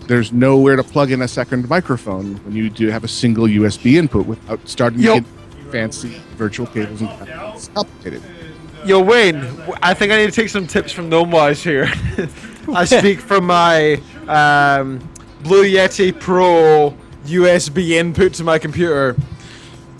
there's nowhere to plug in a second microphone when you do have a single USB input without starting to get fancy virtual cables and it's complicated. Yo, Wayne, I think I need to take some tips from Gnomewise here. I speak from my Blue Yeti Pro USB input to my computer.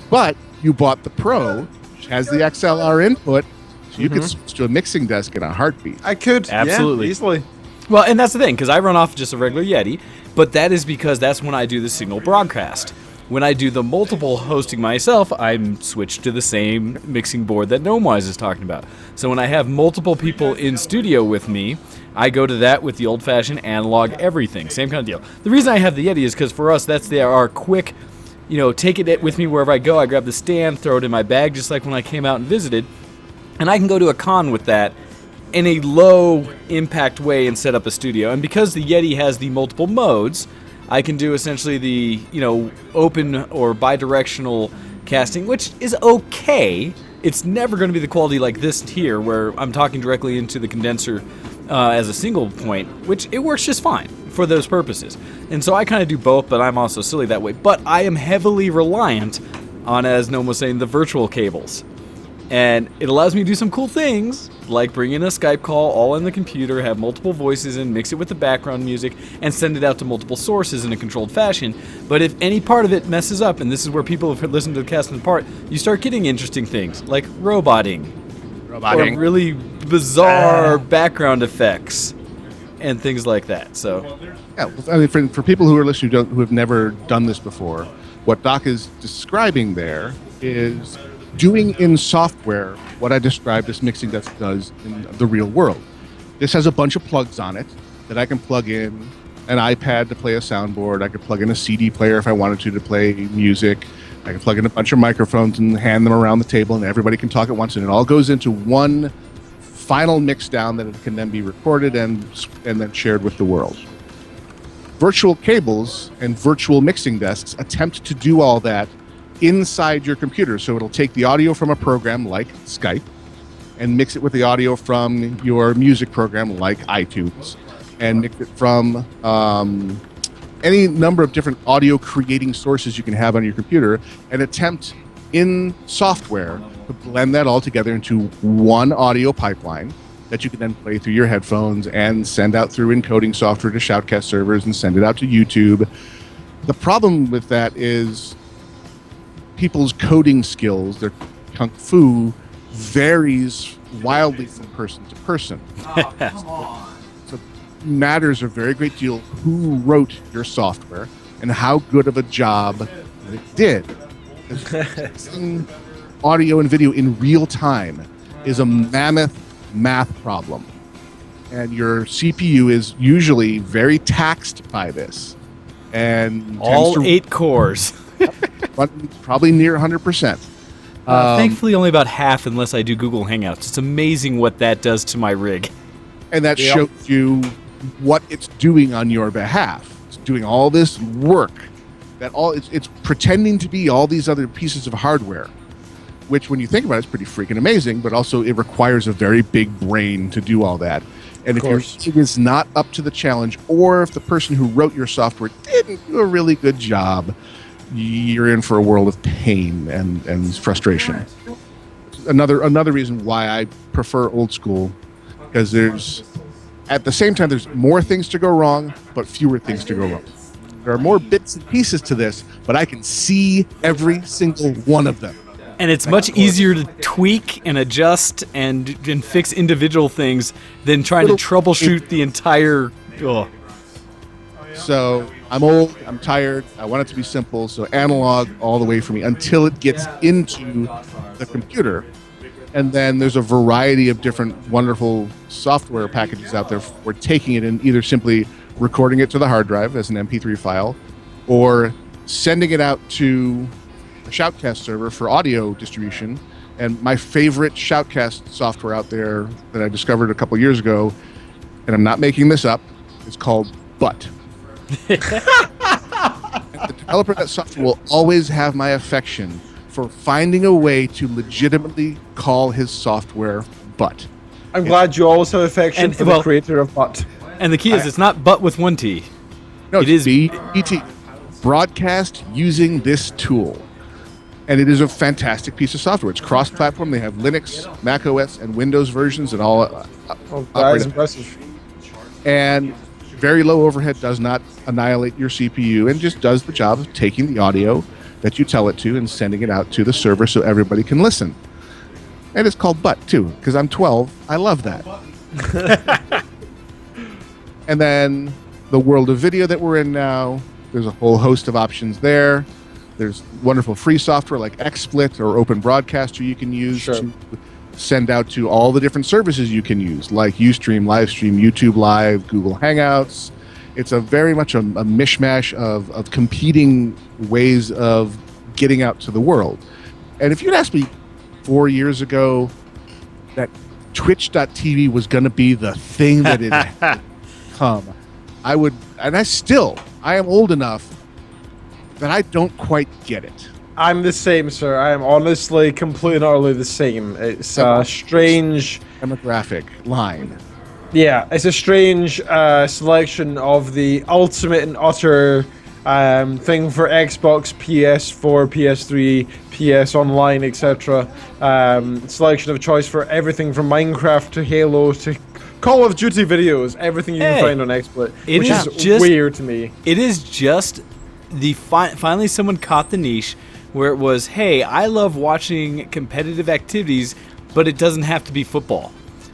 But you bought the Pro, which has the XLR input, so you could switch to a mixing desk in a heartbeat. I could, absolutely, easily. Well, and that's the thing, because I run off just a regular Yeti, but that is because that's when I do the signal broadcast. When I do the multiple hosting myself, I'm switched to the same mixing board that Gnomewise is talking about. So when I have multiple people in studio with me, I go to that with the old-fashioned analog everything, same kind of deal. The reason I have the Yeti is because for us, that's our quick, take it with me wherever I go. I grab the stand, throw it in my bag, just like when I came out and visited, and I can go to a con with that in a low-impact way and set up a studio. And because the Yeti has the multiple modes, I can do essentially the, open or bidirectional casting, which is okay. It's never going to be the quality like this here, where I'm talking directly into the condenser as a single point, which it works just fine for those purposes. And so I kind of do both, but I'm also silly that way. But I am heavily reliant on, as Gnome was saying, the virtual cables. And it allows me to do some cool things, like bring in a Skype call all in the computer, have multiple voices in, mix it with the background music, and send it out to multiple sources in a controlled fashion. But if any part of it messes up, and this is where people have listened to the cast in part, you start getting interesting things, like roboting. Or really bizarre background effects and things like that. So, yeah, I mean, for people who are listening who have never done this before, what Doc is describing there is doing in software what I described as Mixing Desk does in the real world. This has a bunch of plugs on it that I can plug in an iPad to play a soundboard. I could plug in a CD player if I wanted to play music. I can plug in a bunch of microphones and hand them around the table, and everybody can talk at once, and it all goes into one final mix down that it can then be recorded and then shared with the world. Virtual cables and virtual mixing desks attempt to do all that inside your computer. So it'll take the audio from a program like Skype and mix it with the audio from your music program like iTunes, and mix it from any number of different audio creating sources you can have on your computer, and attempt in software to blend that all together into one audio pipeline that you can then play through your headphones and send out through encoding software to Shoutcast servers and send it out to YouTube. The problem with that is people's coding skills, their kung fu, varies wildly from person to person. Oh, come on. So it matters a very great deal who wrote your software and how good of a job it did. Audio and video in real time is a mammoth math problem, and your CPU is usually very taxed by this, and all 8 cores. Probably near 100%. Thankfully, only about half, unless I do Google Hangouts. It's amazing what that does to my rig. And that shows you what it's doing on your behalf. It's doing all this work. It's pretending to be all these other pieces of hardware, which, when you think about it, is pretty freaking amazing. But also, it requires a very big brain to do all that. And if it is not up to the challenge, or if the person who wrote your software didn't do a really good job, you're in for a world of pain and frustration. Another reason why I prefer old school, because at the same time, there's more things to go wrong, but fewer things to go wrong. There are more bits and pieces to this, but I can see every single one of them. And it's much easier to tweak and adjust and fix individual things than trying to troubleshoot the entire... Oh. So I'm old, I'm tired, I want it to be simple, so analog all the way for me until it gets into the computer. And then there's a variety of different wonderful software packages out there for taking it and either simply recording it to the hard drive as an MP3 file, or sending it out to a Shoutcast server for audio distribution. And my favorite Shoutcast software out there that I discovered a couple years ago, and I'm not making this up, is called Butt. The developer of that software will always have my affection for finding a way to legitimately call his software Butt. I'm glad you always have affection for the creator of Butt. And the key is it's not Butt with one T. No, it is BT. Broadcast using this tool. And it is a fantastic piece of software. It's cross-platform. They have Linux, Mac OS, and Windows versions and all. That is impressive. And very low overhead, does not annihilate your CPU, and just does the job of taking the audio that you tell it to and sending it out to the server so everybody can listen. And it's called Butt, too, because I'm 12. I love that. And then the world of video that we're in now, there's a whole host of options there. There's wonderful free software like XSplit or Open Broadcaster you can use to send out to all the different services you can use, like Ustream, Livestream, YouTube Live, Google Hangouts. It's a very much a mishmash of competing ways of getting out to the world. And if you'd asked me 4 years ago that Twitch.tv was going to be the thing that it had become, I would, and I am old enough that I don't quite get it. I'm the same, sir. I am honestly completely and utterly the same. It's a strange demographic line. Yeah, it's a strange selection of the ultimate and utter thing for Xbox, PS4, PS3, PS Online, etc. Selection of choice for everything from Minecraft to Halo to Call of Duty videos. Everything you can find on XSplit, which is just weird to me. It is just finally someone caught the niche where it was, hey, I love watching competitive activities, but it doesn't have to be football.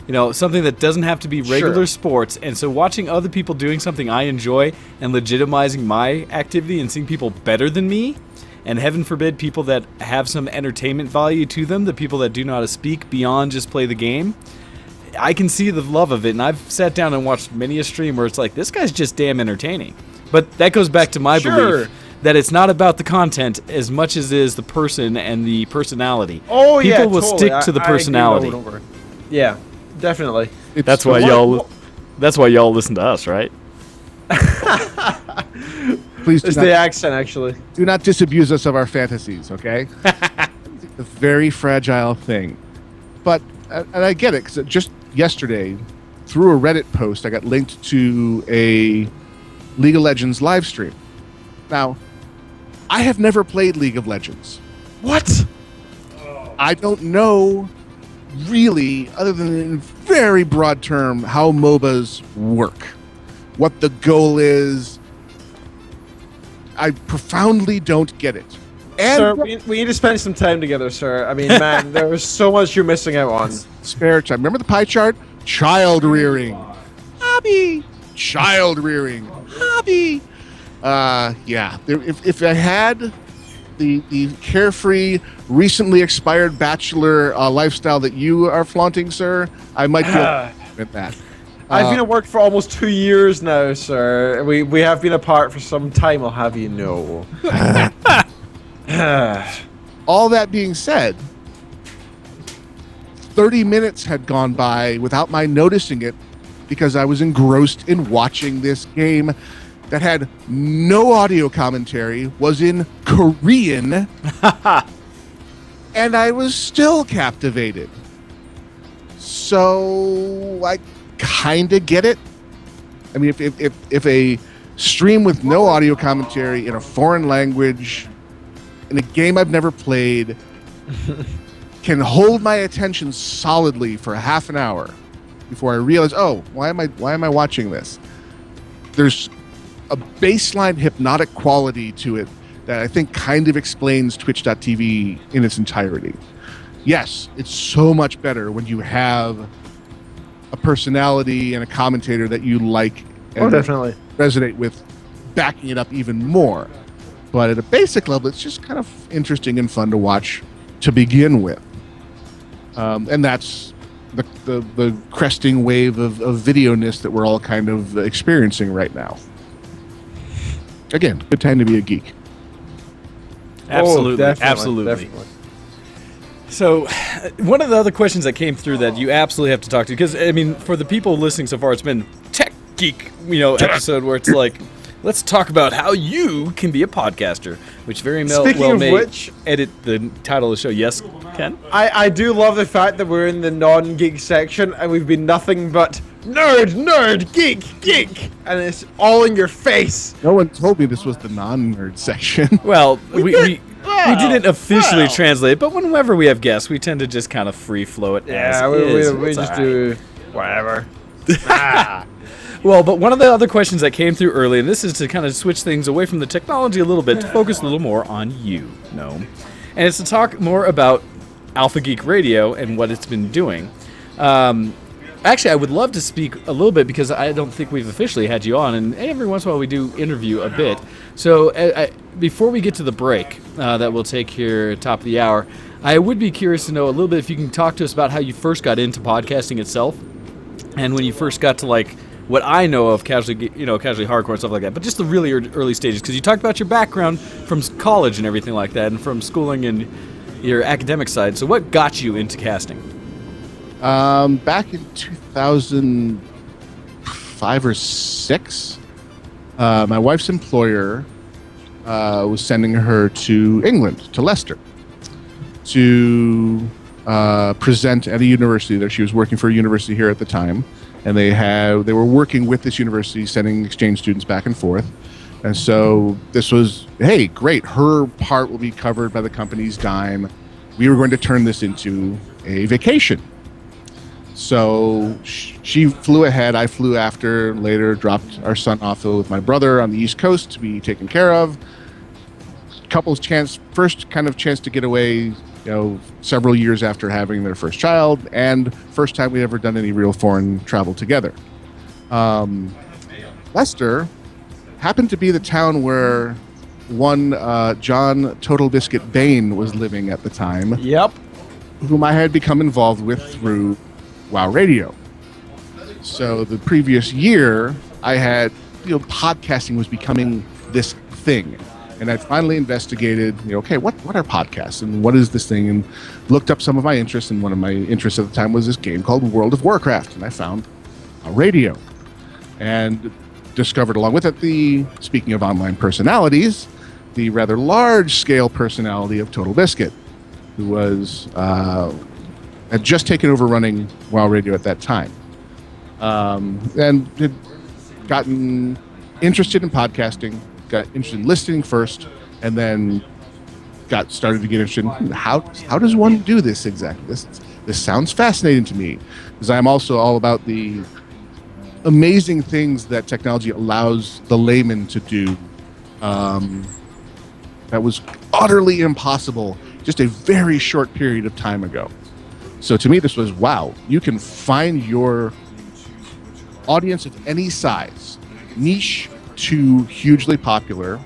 You know, something that doesn't have to be regular sports. And so watching other people doing something I enjoy and legitimizing my activity and seeing people better than me, and heaven forbid people that have some entertainment value to them, the people that do know how to speak beyond just play the game, I can see the love of it. And I've sat down and watched many a stream where it's like, this guy's just damn entertaining. But that goes back to my belief that it's not about the content as much as it is the person and the personality. Oh, yeah, people will stick to the personality. Yeah. Definitely. That's why y'all listen to us, right? Please do it's the accent, actually. Do not disabuse us of our fantasies, okay? It's a very fragile thing. But, and I get it, because just yesterday, through a Reddit post, I got linked to a League of Legends live stream. Now, I have never played League of Legends. What? I don't know really, other than in very broad term, how MOBAs work, what the goal is. I profoundly don't get it. And sir, we need to spend some time together, sir. I mean, man, there was so much you're missing out on. Spare time. Remember the pie chart? Child rearing. Hobby. Child rearing. Hobby. Yeah. If I had the carefree, recently expired bachelor lifestyle that you are flaunting, sir, I might feel with that. I've been at work for almost 2 years now, sir. We have been apart for some time, I'll have you know. All that being said, 30 minutes had gone by without my noticing it because I was engrossed in watching this game that had no audio commentary, was in Korean, and I was still captivated. So I kind of get it. I mean, if a stream with no audio commentary in a foreign language, in a game I've never played, can hold my attention solidly for half an hour before I realize, oh, why am I watching this? There's a baseline hypnotic quality to it that I think kind of explains Twitch.tv in its entirety. Yes, it's so much better when you have a personality and a commentator that you like and definitely resonate with, backing it up even more. But at a basic level, it's just kind of interesting and fun to watch to begin with. And that's the cresting wave of video-ness that we're all kind of experiencing right now. Again, good time to be a geek. Absolutely, Definitely. So, one of the other questions that came through that you absolutely have to talk to, because I mean, for the people listening so far, it's been Tech Geek, episode where it's like, let's talk about how you can be a podcaster, which very well may edit the title of the show. Yes, Ken? I do love the fact that we're in the non-geek section and we've been nothing but nerd, geek, and it's all in your face. No one told me this was the non-nerd section. Well, we didn't officially translate it, but whenever we have guests, we tend to just kind of free flow it as we just do whatever. Well, but one of the other questions that came through early, and this is to kind of switch things away from the technology a little bit to focus a little more on you, Gnome. And it's to talk more about AlphaGeekRadio and what it's been doing. Actually, I would love to speak a little bit because I don't think we've officially had you on, and every once in a while we do interview a bit. So before we get to the break that we'll take here at top of the hour, I would be curious to know a little bit if you can talk to us about how you first got into podcasting itself, and when you first got to like what I know of casually hardcore and stuff like that, but just the really early stages, because you talked about your background from college and everything like that, and from schooling and your academic side. So what got you into casting? Back in 2005 or 6, my wife's employer was sending her to England, to Leicester, to present at a university there. She was working for a university here at the time. and they were working with this university, sending exchange students back and forth. And so this was, hey, great, her part will be covered by the company's dime. We were going to turn this into a vacation. So she flew ahead, I flew after, later dropped our son off with my brother on the East Coast to be taken care of. First kind of chance to get away, several years after having their first child, and first time we'd ever done any real foreign travel together. Leicester happened to be the town where one John Total Biscuit Bain was living at the time. Yep. Whom I had become involved with through WCRadio. So the previous year, I had, podcasting was becoming this thing. And I finally investigated, okay, what are podcasts and what is this thing? And looked up some of my interests. And one of my interests at the time was this game called World of Warcraft. And I found a radio. And discovered along with it speaking of online personalities, the rather large-scale personality of Total Biscuit, who was had just taken over running WCRadio at that time, and had gotten interested in podcasting, got interested in listening first, and then started to get interested in how does one do this exactly? This sounds fascinating to me, because I'm also all about the amazing things that technology allows the layman to do that was utterly impossible just a very short period of time ago. So to me, this was, wow, you can find your audience of any size, niche to hugely popular,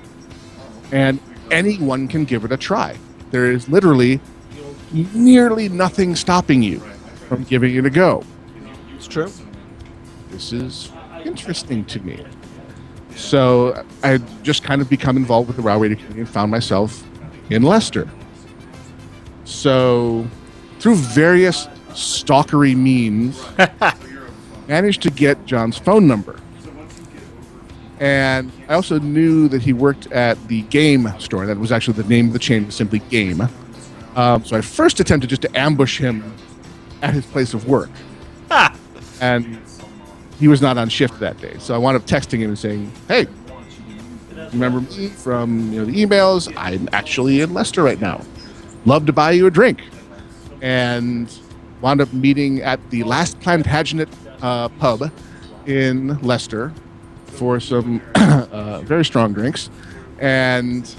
and anyone can give it a try. There is literally nearly nothing stopping you from giving it a go. It's true. This is interesting to me. So I had just kind of become involved with the WCRadio community and found myself in Leicester. So through various stalkery means, managed to get John's phone number. And I also knew that he worked at the game store. That was actually the name of the chain, was simply Game. So I first attempted just to ambush him at his place of work. And he was not on shift that day. So I wound up texting him and saying, hey, remember me from the emails? I'm actually in Leicester right now. Love to buy you a drink. And wound up meeting at the Last Plantagenet pub in Leicester for some very strong drinks. And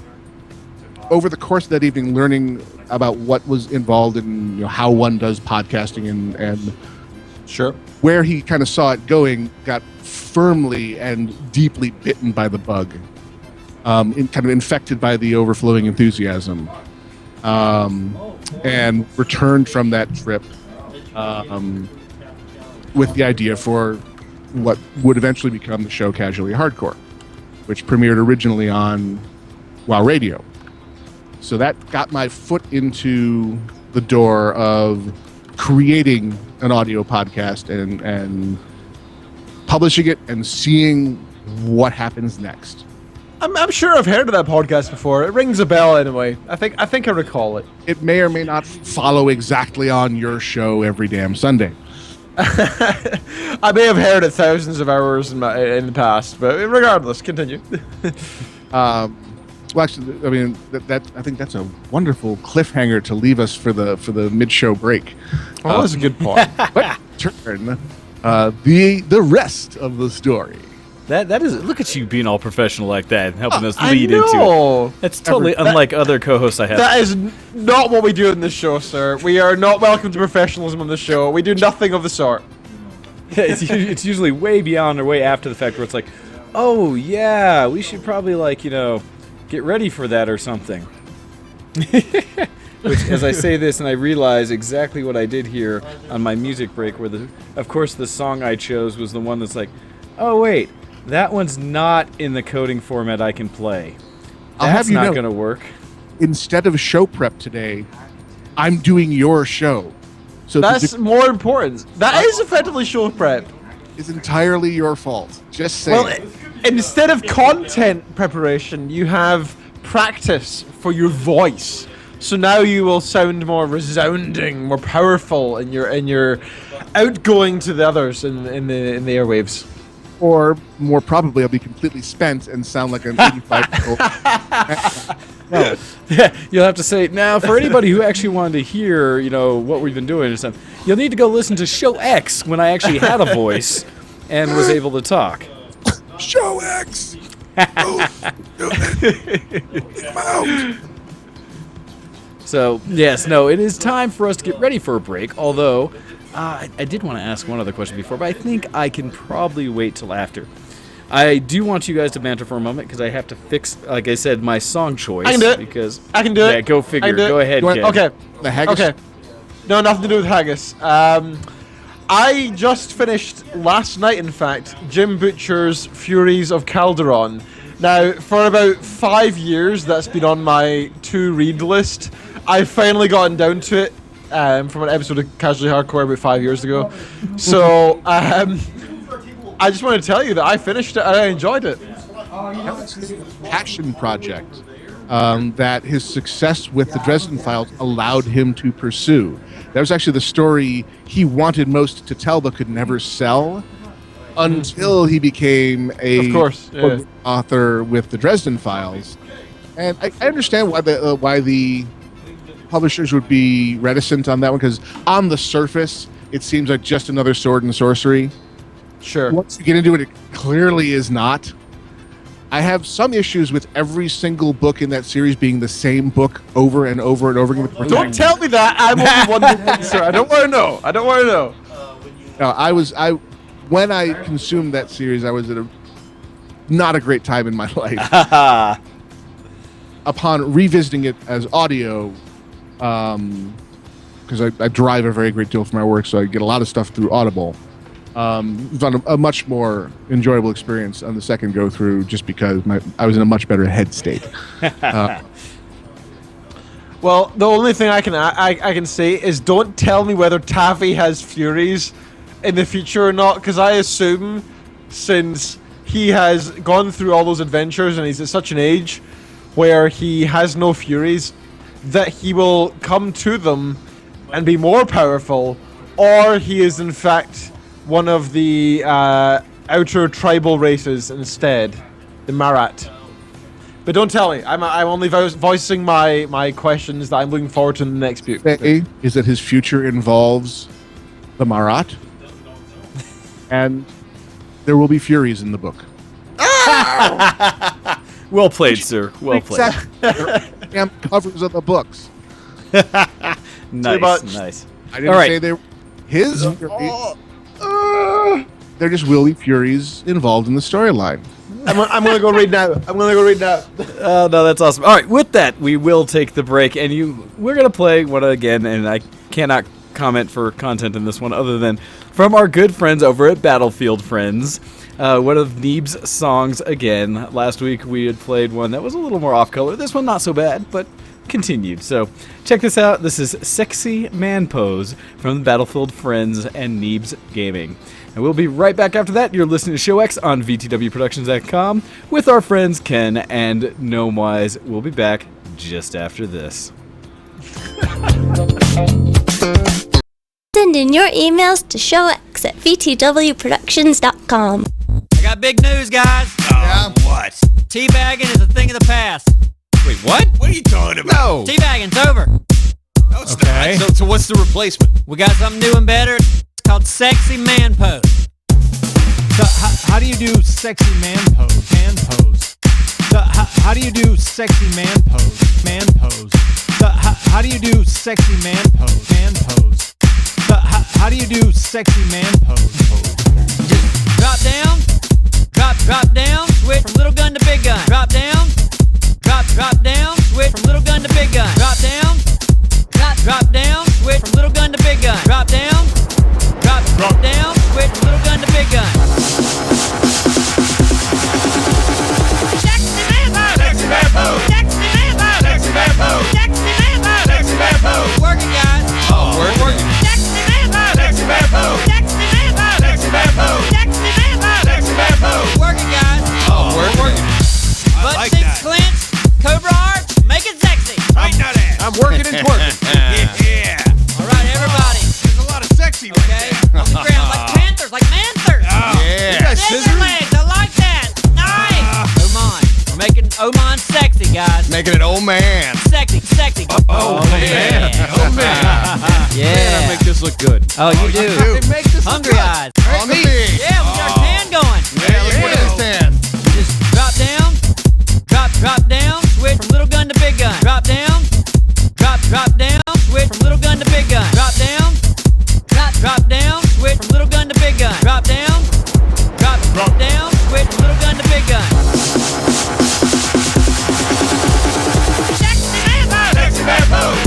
over the course of that evening, learning about what was involved in how one does podcasting and sure, where he kind of saw it going, got firmly and deeply bitten by the bug, kind of infected by the overflowing enthusiasm, and returned from that trip with the idea for what would eventually become the show Casually Hardcore, which premiered originally on WCRadio. So that got my foot into the door of creating an audio podcast and publishing it and seeing what happens next. I'm sure I've heard of that podcast before. It rings a bell anyway. I think I recall it. It may or may not follow exactly on your show every damn Sunday. I may have heard it thousands of hours in the past, but regardless, continue. Well, actually, I mean I think that's a wonderful cliffhanger to leave us for the mid-show break. Well, that's a good point. But turn the rest of the story. That is, look at you being all professional like that, helping us lead into it. That's totally unlike other co-hosts I have. That is not what we do in this show, sir. We are not welcome to professionalism on the show. We do nothing of the sort. Yeah, it's usually way beyond or way after the fact where it's like, oh yeah, we should probably get ready for that or something. Which, as I say this and I realize exactly what I did here on my music break, where of course the song I chose was the one that's like, oh wait, that one's not in the coding format I can play. That's not going to work. Instead of show prep today, I'm doing your show. So that's more important. That is effectively show prep. It's entirely your fault. Just saying. Well, instead of content preparation, you have practice for your voice. So now you will sound more resounding, more powerful, and you're outgoing to the others in the airwaves. Or more probably, I'll be completely spent and sound like an 85-year-old. No. Yeah, you'll have to say now for anybody who actually wanted to hear, what we've been doing or something. You'll need to go listen to Show X when I actually had a voice and was able to talk. Show X. Come out. So yes, no, it is time for us to get ready for a break. Although I did want to ask one other question before, but I think I can probably wait till after. I do want you guys to banter for a moment because I have to fix, like I said, my song choice. I can do it. Because I can do it. Yeah, go figure. Go ahead, Ken. Okay. The haggis? Okay. No, nothing to do with haggis. I just finished last night, in fact, Jim Butcher's Furies of Calderon. Now, for about 5 years, that's been on my to-read list. I finally gotten down to it from an episode of Casually Hardcore about 5 years ago. So, I just want to tell you that I finished it and I enjoyed it. Passion project that his success with the Dresden Files allowed him to pursue. That was actually the story he wanted most to tell but could never sell until he became a author with the Dresden Files. And I understand why the publishers would be reticent on that one, because on the surface it seems like just another sword and sorcery. Sure. Once you get into it, it clearly is not. I have some issues with every single book in that series being the same book over and over and over again. Don't tell me that. I'm only one answer. I don't want to know. No, when I consumed that series, I was at not a great time in my life. Upon revisiting it as audio, because I drive a very great deal for my work, so I get a lot of stuff through Audible. It was on a much more enjoyable experience on the second go through, just because I was in a much better head state. Well, the only thing I can say is don't tell me whether Taffy has Furies in the future or not, because I assume since he has gone through all those adventures and he's at such an age where he has no Furies, that he will come to them and be more powerful, or he is in fact one of the outer tribal races instead, the Marat. But don't tell me. I'm only voicing my questions that I'm looking forward to in the next book. Is that his future involves the Marat, and there will be Furies in the book. Well played, sir. Well played. Damn covers of the books. Nice. I didn't say they were his. There just will be Furies involved in the storyline. I'm going to go read now. Oh, no, that's awesome. All right, with that, we will take the break, and we're going to play one again, and I cannot comment for content in this one other than from our good friends over at Battlefield Friends. One of Neeb's songs again. Last week we had played one that was a little more off-color. This one not so bad, but continued. So check this out. This is Sexy Man Pose from Battlefield Friends and Neeb's Gaming. And we'll be right back after that. You're listening to Show X on VtWProductions.com with our friends Ken and Gnomewise. We'll be back just after this. Send in your emails to showx at VtWProductions.com. I got big news, guys. Yeah? What? Teabagging is a thing of the past. Wait, what? What are you talking about? No. Teabagging's over. No, it's not. So what's the replacement? We got something new and better. It's called Sexy Man Pose. So how do you do sexy man pose? Man pose. So how do you do sexy man pose? Man pose. So how do you do sexy man pose? Man pose. So how do you do sexy man pose? Just drop down, drop down, switch from little gun to big gun. Drop down, drop down, switch from little gun to big gun. Drop down, drop down, switch from little gun to big gun. Drop down, drop down, switch from little gun to big gun. Sexy man pose, sexy man pose, sexy man pose, sexy man pose, sexy man pose, sexy man pose. Working, guys. Oh, we're working. Sexy man pose, sexy man pose, sexy man pose, sexy man pose, sexy man pose, sexy man pose. Working, guys. Oh, we're working. I Butt like cheeks that. clenched, cobra arch, make it sexy. Tighten that ass. Working and twerking. Yeah. All right, everybody. There's a lot of sexy right Okay, there. on the ground like panthers, like manthers. Yeah. Scissor legs, I like that. Nice. Oman. We're making Oman sexy, guys. Making it old man. Sexy, sexy. Oh, man. Oh, man. Yeah. Man, I make this look good. Oh, you do. It makes this Hungry look eyes. good. On me. Yeah, we got our tan going. Yeah, let's put this tan. Just drop down, drop down, switch from little gun to big gun. Drop down, drop down, switch from little gun to big gun. Drop down, drop down, switch from little gun to big gun. Drop down, drop down, switch from little gun to big gun. Sexy man pose, sexy man pose,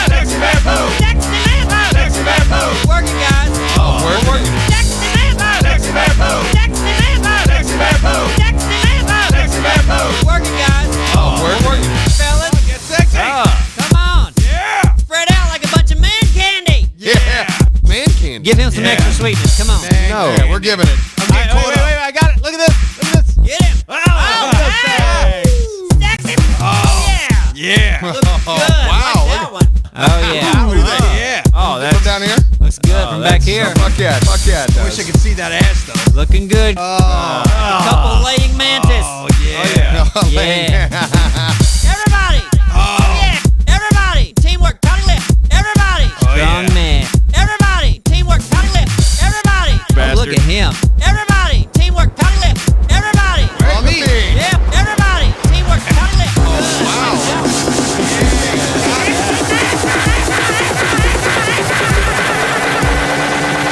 sexy man pose, sexy man pose, sexy man pose. Working, guys. Oh, we're working. Sexy man pose, sexy man pose, sexy man pose, sexy man pose, sexy man pose, sexy man pose. Working, guys. Oh, we're working. Fellas, Get sexy. come on. Yeah. Spread out like a bunch of man candy. Yeah. Man candy. Give him some extra sweetness. Come on. No. Yeah, we're giving it. I'm getting caught up. I got it. Look at this. Look at this. Get him. Oh, Hey. Sexy. Yeah. Yeah. Looks good. Wow. Like that one. Oh, yeah. Look at that. Yeah. Oh, From down here? Looks good from back here. Fuck yeah. Fuck yeah. I wish I could see that ass, though. Looking good. Couple laying mantis. Oh, yeah. Yeah. Everybody. Oh, yeah. Everybody. Teamwork. Tony lip. Everybody. Strong man. Everybody. Teamwork. Tony lip. Everybody. Bastard. Look at him. Everybody. Teamwork. Tony lip. Everybody. On me. Yep. Everybody. Teamwork. Tony lip. Wow.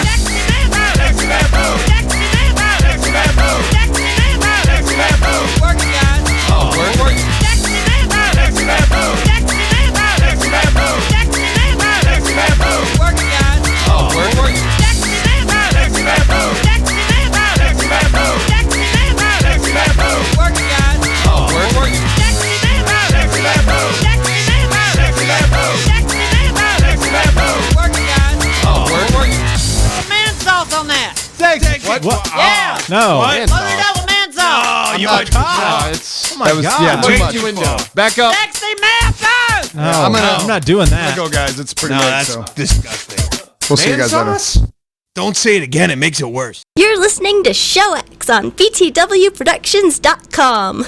Sexy man pose. Sexy man pose. Sexy man pose. Sexy man pose. Sexy man pose. Working, guys. Oh, we're working. Sexy man pose. Sexy man pose. Sexy man pose. Sexy man pose. Sexy man pose. Sexy man pose. Working, guys. Oh, we're working. Sexy man pose. Sexy man pose. Sexy man pose. Sexy man pose. Sexy man pose. Sexy man pose. Working, guys. Oh, we're working. Sexy man pose. Sexy man pose. Sexy man pose. Sexy man pose. Sexy man pose. Sexy man pose. Working, guys. Oh, we're working. Man sauce on that. What? Yeah. No. Load it up with man sauce. Oh, you my God. It's, my God. Yeah, too Way much. too into. Back up. Sexy man pose. No, I'm not doing that. Let go, guys. It's pretty late, that's so. disgusting. We'll see you guys later. Don't say it again. It makes it worse. You're listening to Show X on VtWProductions.com.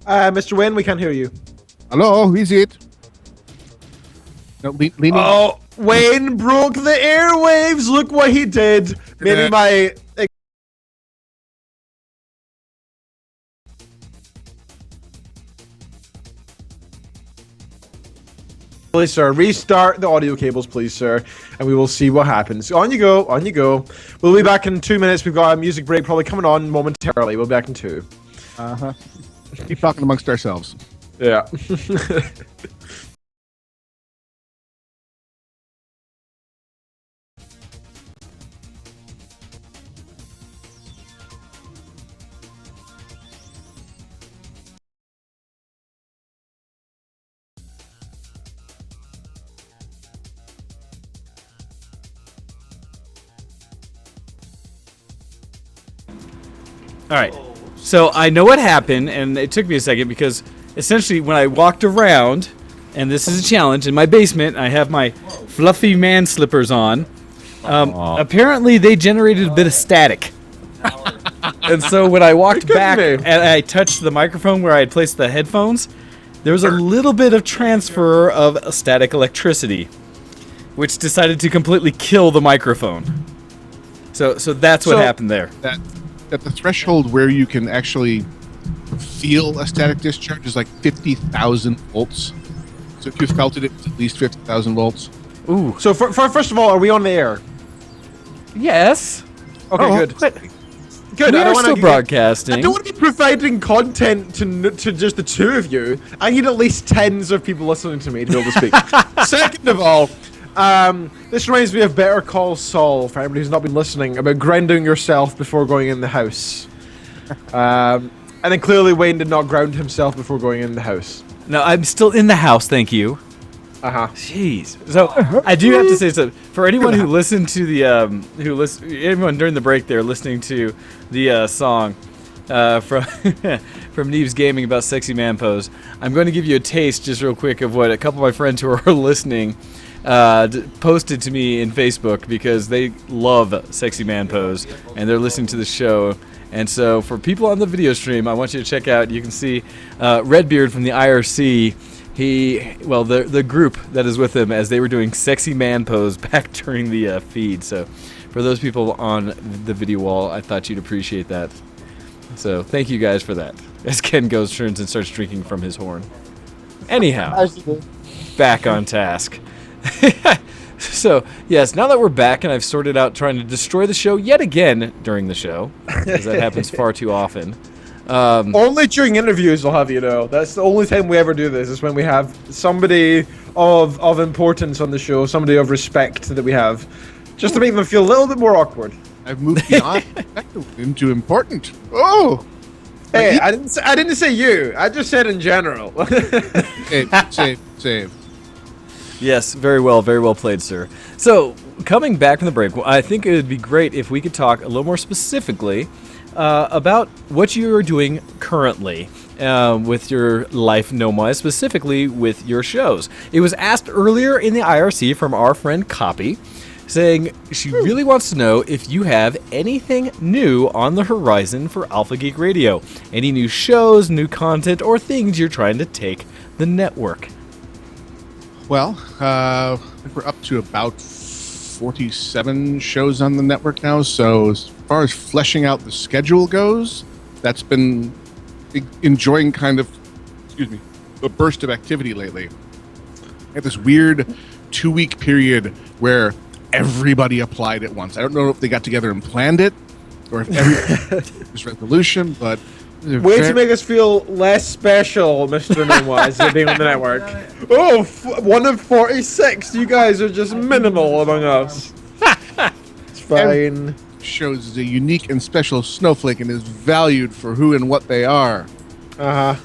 Mr. Wayne, we can't hear you. Hello, who is it? No, leaning. Oh, Wayne broke the airwaves. Look what he did. Maybe my. Please, sir, restart the audio cables, please, sir, and we will see what happens. On you go, on you go. We'll be back in 2 minutes. We've got a music break probably coming on momentarily. We'll be back in 2. Keep talking amongst ourselves. Yeah. All right. So I know what happened, and it took me a second because essentially when I walked around, and this is a challenge, in my basement, I have my fluffy man slippers on. Apparently they generated a bit of static. And so when I walked back and I touched the microphone where I had placed the headphones, there was a little bit of transfer of static electricity, which decided to completely kill the microphone. So that's what happened there. That the threshold where you can actually feel a static discharge is like 50,000 volts. So if you felt it, it's at least 50,000 volts. Ooh. So first of all, are we on the air? Yes. Okay, good. Good. We I are don't still wanna, broadcasting. I don't want to be providing content to just the two of you. I need at least tens of people listening to me to be able to speak. Second of all, this reminds me of Better Call Saul, for anybody who's not been listening, about grounding yourself before going in the house. And then clearly Wayne did not ground himself before going in the house. No, I'm still in the house, thank you. Jeez. So I do have to say so for anyone who listened to the anyone during the break there listening to the song from from Neves Gaming about sexy man pose. I'm going to give you a taste just real quick of what a couple of my friends who are listening posted to me in Facebook because they love sexy man pose and they're listening to the show. And so for people on the video stream, I want you to check out. You can see Redbeard from the IRC. The group that is with him as they were doing sexy man pose back during the feed. So for those people on the video wall, I thought you'd appreciate that. So thank you guys for that. As Ken turns and starts drinking from his horn. Anyhow, back on task. So, yes, now that we're back and I've sorted out trying to destroy the show yet again during the show, because that happens far too often. Only during interviews, I'll have you know. That's the only time we ever do this, is when we have somebody of importance on the show, somebody of respect that we have, just to make them feel a little bit more awkward. I've moved beyond into important. Oh! Hey, I didn't say you. I just said in general. Save. Yes, very well played, sir. So, coming back from the break, I think it would be great if we could talk a little more specifically about what you are doing currently with your life, Gnomewise, specifically with your shows. It was asked earlier in the IRC from our friend Copy, saying she really wants to know if you have anything new on the horizon for AlphaGeekRadio. Any new shows, new content, or things you're trying to take the network. Well, I think we're up to about 47 shows on the network now, so as far as fleshing out the schedule goes, that's been enjoying kind of, a burst of activity lately. I had this weird 2-week period where everybody applied at once. I don't know if they got together and planned it, or if everybody was resolution, but... Way to make us feel less special, Mr. Gnomewise, than being on the network. Oh, one of 46. You guys are just minimal among us. It's fine. Shows is a unique and special snowflake and is valued for who and what they are. Hey,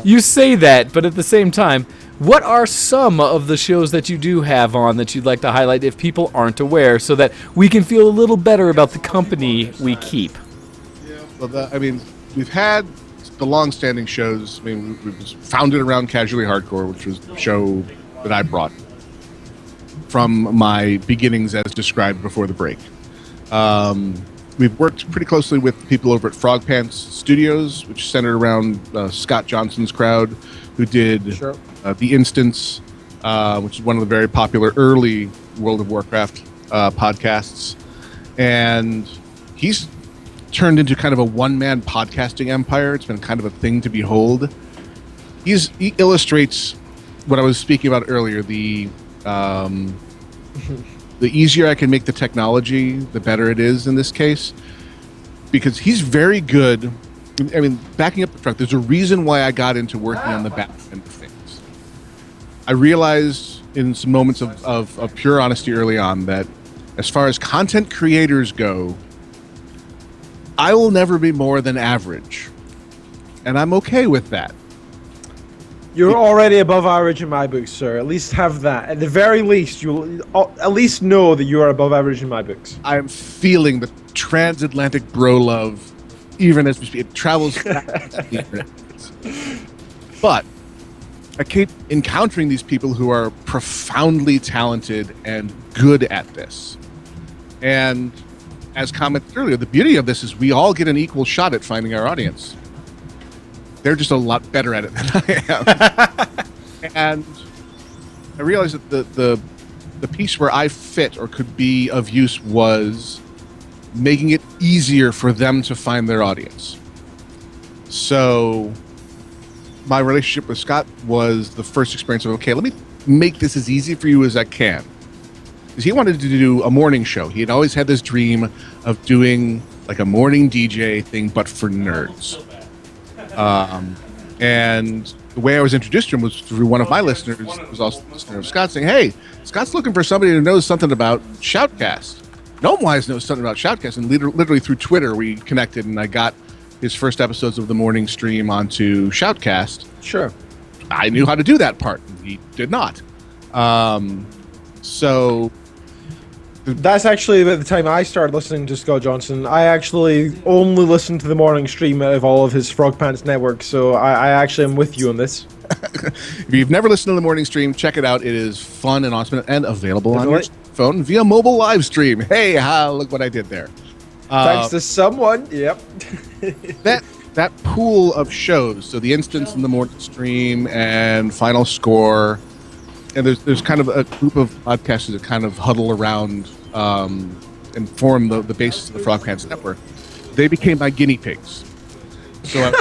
you say that, but at the same time, what are some of the shows that you do have on that you'd like to highlight if people aren't aware, so that we can feel a little better about the company we keep? Well, we've had the long-standing shows. I mean, we was founded around Casually Hardcore, which was the show that I brought from my beginnings as described before the break. We've worked pretty closely with people over at Frog Pants Studios, which centered around Scott Johnson's crowd, who did The Instance, which is one of the very popular early World of Warcraft podcasts. And he's turned into kind of a one-man podcasting empire. It's been kind of a thing to behold. He illustrates what I was speaking about earlier. The easier I can make the technology, the better it is in this case. Because he's very good. I mean, backing up the truck, there's a reason why I got into working on the back end of things. I realized in some moments of pure honesty early on that as far as content creators go, I will never be more than average. And I'm okay with that. You're already above average in my books, sir. At least have that. At the very least, you'll at least know that you are above average in my books. I'm feeling the transatlantic bro love, even as we speak. It travels fast. But I keep encountering these people who are profoundly talented and good at this. And as commented earlier, the beauty of this is we all get an equal shot at finding our audience. They're just a lot better at it than I am. And I realized that the piece where I fit or could be of use was making it easier for them to find their audience. So my relationship with Scott was the first experience of, okay, let me make this as easy for you as I can. Because he wanted to do a morning show. He had always had this dream of doing like a morning DJ thing, but for nerds. And the way I was introduced to him was through one of my listeners, who was also a listener of Scott, saying, hey, Scott's looking for somebody who knows something about Shoutcast. Gnomewise knows something about Shoutcast. And literally through Twitter, we connected, and I got his first episodes of the morning stream onto Shoutcast. Sure. I knew how to do that part. He did not. So that's actually about the time I started listening to Scott Johnson. I actually only listened to the morning stream out of all of his Frog Pants network, so I actually am with you on this. If you've never listened to the morning stream, check it out. It is fun and awesome and available on your phone via mobile live stream. Hey, look what I did there. Thanks to someone. Yep. that pool of shows, so the Instance in the morning stream and Final Score, and there's kind of a group of podcasters that kind of huddle around and form the basis of the Frog Pants Network. They became my guinea pigs. So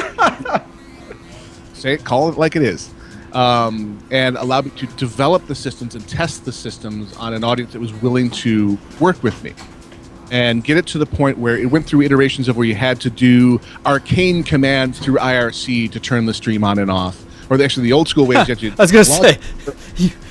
call it like it is. And allowed me to develop the systems and test the systems on an audience that was willing to work with me. And get it to the point where it went through iterations of where you had to do arcane commands through IRC to turn the stream on and off. Or actually the old school ways. I was going to say,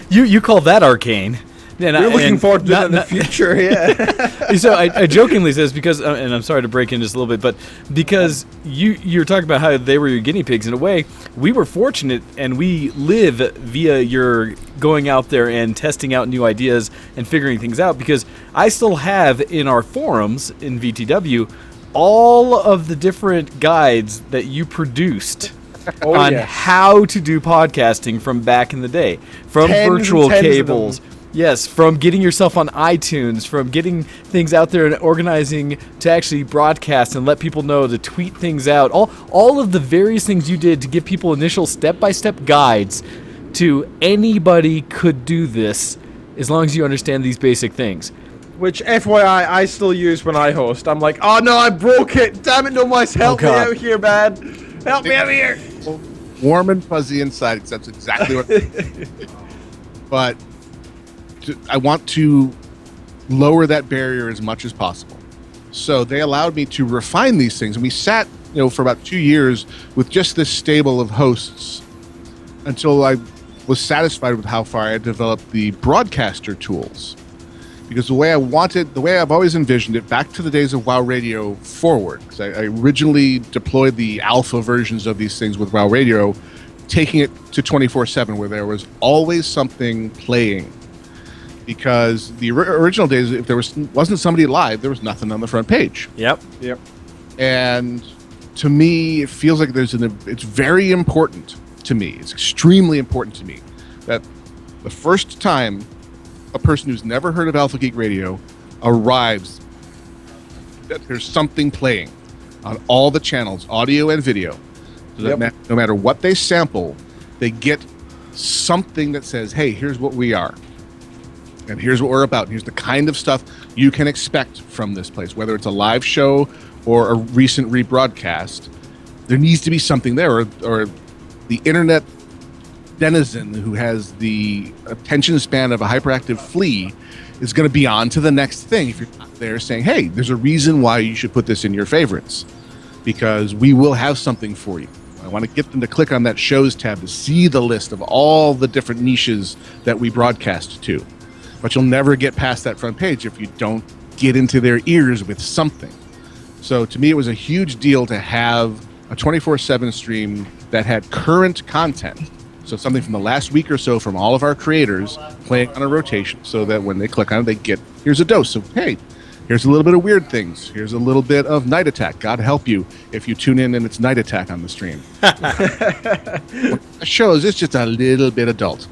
you call that arcane. And we're looking forward to that in the future, yeah. So I jokingly say this because, and I'm sorry to break in just a little bit, but because you're talking about how they were your guinea pigs, in a way, we were fortunate and we live via your going out there and testing out new ideas and figuring things out, because I still have in our forums in VTW all of the different guides that you produced on how to do podcasting from back in the day, from virtual cables. Yes, from getting yourself on iTunes, from getting things out there and organizing to actually broadcast and let people know, to tweet things out. All of the various things you did to give people initial step-by-step guides to anybody could do this as long as you understand these basic things. Which, FYI, I still use when I host. I'm like, oh no, I broke it. Damn it, Gnomewise, help me out here, man. Help me out here. Warm and fuzzy inside, that's exactly what But I want to lower that barrier as much as possible. So they allowed me to refine these things. And we sat, for about 2 years with just this stable of hosts until I was satisfied with how far I had developed the broadcaster tools. Because the way I've always envisioned it, back to the days of WCRadio forward, because I originally deployed the alpha versions of these things with WCRadio, taking it to 24/7, where there was always something playing. Because the original days, if there wasn't somebody live, there was nothing on the front page. Yep. And to me, it feels like it's very important to me. It's extremely important to me that the first time a person who's never heard of AlphaGeekRadio arrives, that there's something playing on all the channels, audio and video. So that no matter what they sample, they get something that says, hey, here's what we are. And here's what we're about. Here's the kind of stuff you can expect from this place, whether it's a live show or a recent rebroadcast. There needs to be something there, or the internet denizen who has the attention span of a hyperactive flea is going to be on to the next thing if you're not there saying, hey, there's a reason why you should put this in your favorites, because we will have something for you. I want to get them to click on that shows tab to see the list of all the different niches that we broadcast to. But you'll never get past that front page if you don't get into their ears with something. So to me, it was a huge deal to have a 24/7 stream that had current content. So something from the last week or so from all of our creators playing on a rotation, so that when they click on it, they get, here's a dose of, hey, here's a little bit of weird things. Here's a little bit of Night Attack. God help you if you tune in and it's Night Attack on the stream. The shows, it's just a little bit adult.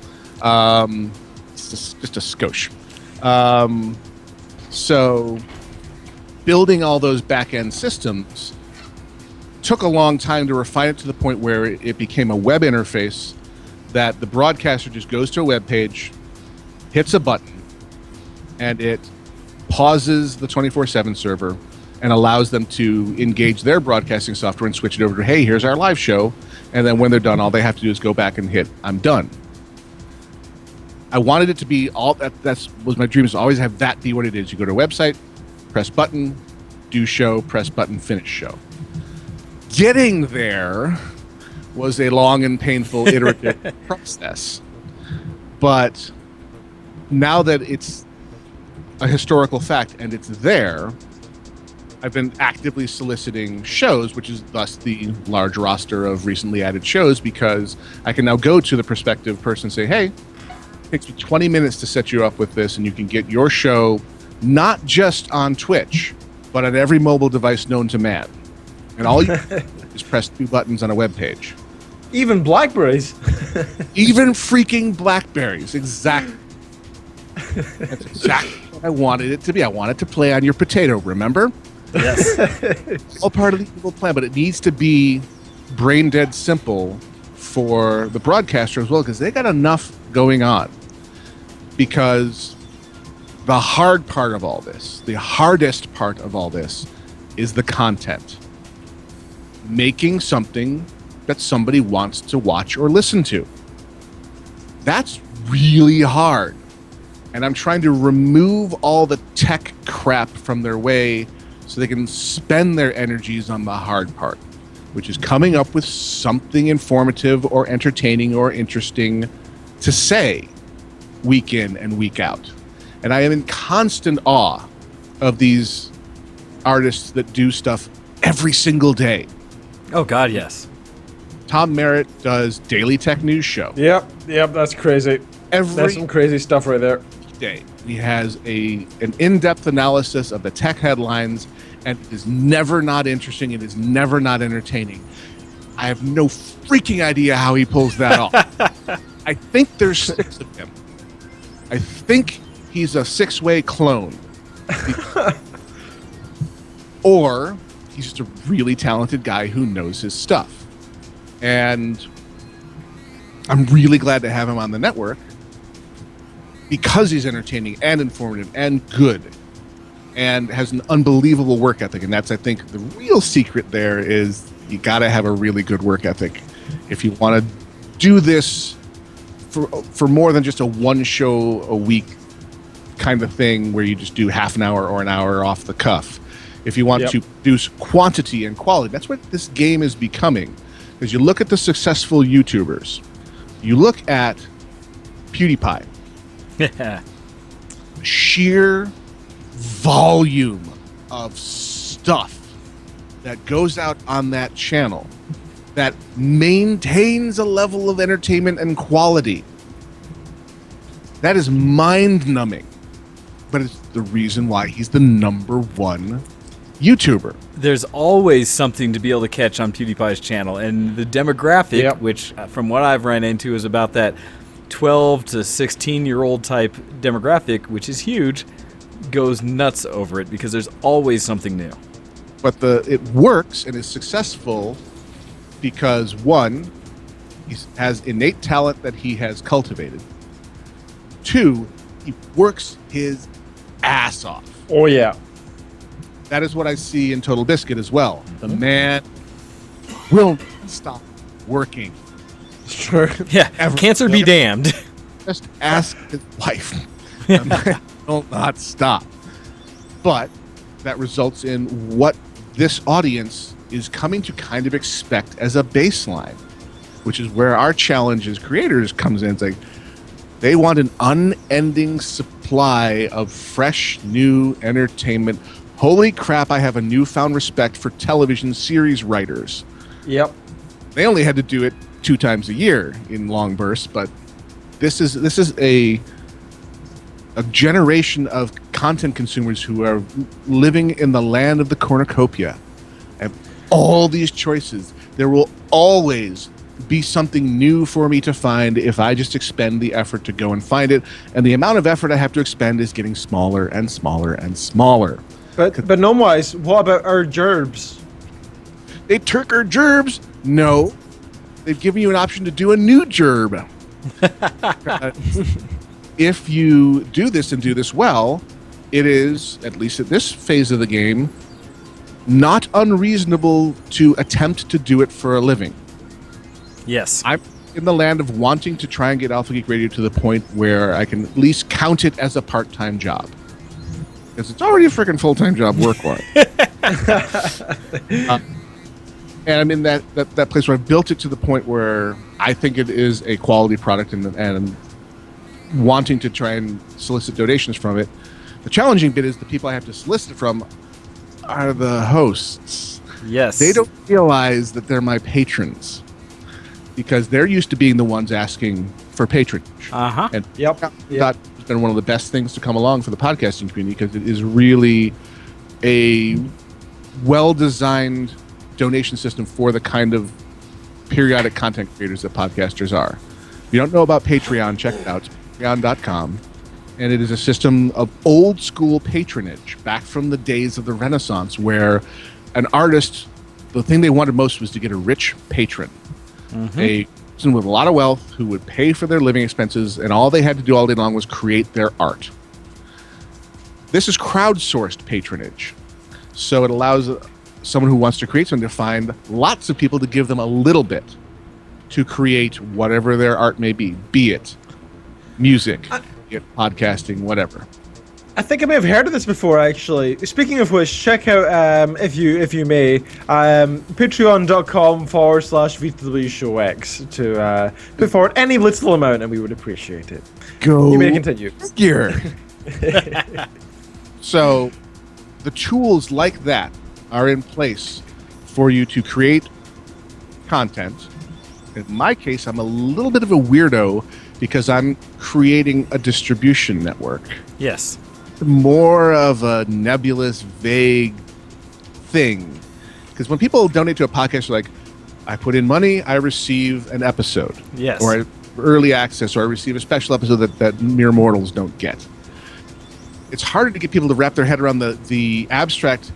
Just a skosh. So building all those back-end systems took a long time to refine it to the point where it became a web interface that the broadcaster just goes to a web page, hits a button, and it pauses the 24/7 server and allows them to engage their broadcasting software and switch it over to, hey, here's our live show. And then when they're done, all they have to do is go back and hit, I'm done. I wanted it to be all that. Was my dream, is to always have that be what it is. You go to a website, press button, do show, press button, finish show. Getting there was a long and painful iterative process. But now that it's a historical fact and it's there, I've been actively soliciting shows, which is thus the large roster of recently added shows, because I can now go to the prospective person and say, hey, it takes me 20 minutes to set you up with this, and you can get your show not just on Twitch, but on every mobile device known to man. And all you do is press 2 buttons on a web page. Even Blackberries. Even freaking Blackberries. Exactly. That's exactly what I wanted it to be. I wanted to play on your potato, remember? Yes. All part of the evil plan, but it needs to be brain dead simple for the broadcaster as well, because they got enough going on. Because the hard part of all this, the hardest part of all this, is the content. Making something that somebody wants to watch or listen to. That's really hard. And I'm trying to remove all the tech crap from their way so they can spend their energies on the hard part, which is coming up with something informative or entertaining or interesting to say week in and week out. And I am in constant awe of these artists that do stuff every single day. Oh, God, yes. Tom Merritt does Daily Tech News Show. Yep, that's crazy. That's some crazy stuff right there. Day. He has an in-depth analysis of the tech headlines, and it is never not interesting. It is never not entertaining. I have no freaking idea how he pulls that off. I think there's 6 of him. I think he's a 6-way clone. Or he's just a really talented guy who knows his stuff. And I'm really glad to have him on the network because he's entertaining and informative and good and has an unbelievable work ethic. And that's, I think, the real secret there is you got to have a really good work ethic if you want to do this for more than just a one show a week kind of thing where you just do half an hour or an hour off the cuff. If you want to produce quantity and quality, that's what this game is becoming. Because you look at the successful YouTubers, you look at PewDiePie, sheer volume of stuff that goes out on that channel that maintains a level of entertainment and quality. That is mind-numbing. But it's the reason why he's the #1 YouTuber. There's always something to be able to catch on PewDiePie's channel, and the demographic, which from what I've run into is about that 12 to 16-year-old type demographic, which is huge, goes nuts over it because there's always something new. But it works and is successful because, one, he has innate talent that he has cultivated. 2, he works his ass off. Oh, yeah. That is what I see in Total Biscuit as well. The man will stop working. Sure. Yeah, cancer be damned. Just ask his wife. The man will not stop. But that results in what this audience is coming to kind of expect as a baseline, which is where our challenge as creators comes in. It's like they want an unending supply of fresh, new entertainment. Holy crap, I have a newfound respect for television series writers. Yep. They only had to do it 2 times a year in long bursts, but this is a generation of content consumers who are living in the land of the cornucopia. And all these choices. There will always be something new for me to find if I just expend the effort to go and find it. And the amount of effort I have to expend is getting smaller and smaller and smaller. But Gnomewise, what about our gerbs? They took our gerbs? No. They've given you an option to do a new gerb. If you do this and do this well, it is, at least at this phase of the game, not unreasonable to attempt to do it for a living. Yes. I'm in the land of wanting to try and get AlphaGeekRadio to the point where I can at least count it as a part-time job. Because it's already a freaking full-time job work-wise. And I'm in that place where I've built it to the point where I think it is a quality product and wanting to try and solicit donations from it. The challenging bit is the people I have to solicit from are the hosts. Yes. They don't realize that they're my patrons because they're used to being the ones asking for patronage. Uh-huh. And Yep. that has been one of the best things to come along for the podcasting community because it is really a well-designed donation system for the kind of periodic content creators that podcasters are. If you don't know about Patreon, check it out. It's patreon.com. And it is a system of old school patronage back from the days of the Renaissance where an artist, the thing they wanted most was to get a rich patron. Mm-hmm. A person with a lot of wealth who would pay for their living expenses, and all they had to do all day long was create their art. This is crowdsourced patronage. So it allows someone who wants to create something to find lots of people to give them a little bit to create whatever their art may be it music, be it podcasting, whatever. I think I may have heard of this before, actually. Speaking of which, check out, if you may, patreon.com/VtWShowX to put forward any little amount, and we would appreciate it. Go. You may continue. Here. So, the tools like that are in place for you to create content. In my case, I'm a little bit of a weirdo because I'm creating a distribution network. Yes. More of a nebulous, vague thing. Because when people donate to a podcast, they're like, I put in money, I receive an episode. Yes. Or early access, or I receive a special episode that mere mortals don't get. It's harder to get people to wrap their head around the abstract.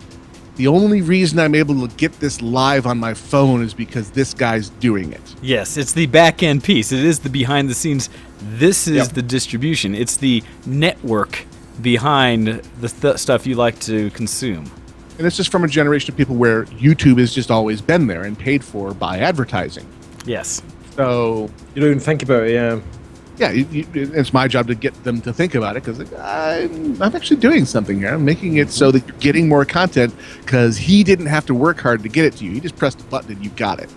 The only reason I'm able to get this live on my phone is because this guy's doing it. Yes, it's the back end piece. It is the behind the scenes. This is the distribution. It's the network behind the stuff you like to consume. And it's just from a generation of people where YouTube has just always been there and paid for by advertising. Yes. So you don't even think about it, yeah. Yeah, it's my job to get them to think about it because I'm actually doing something here. I'm making it so that you're getting more content because he didn't have to work hard to get it to you. He just pressed a button and you got it.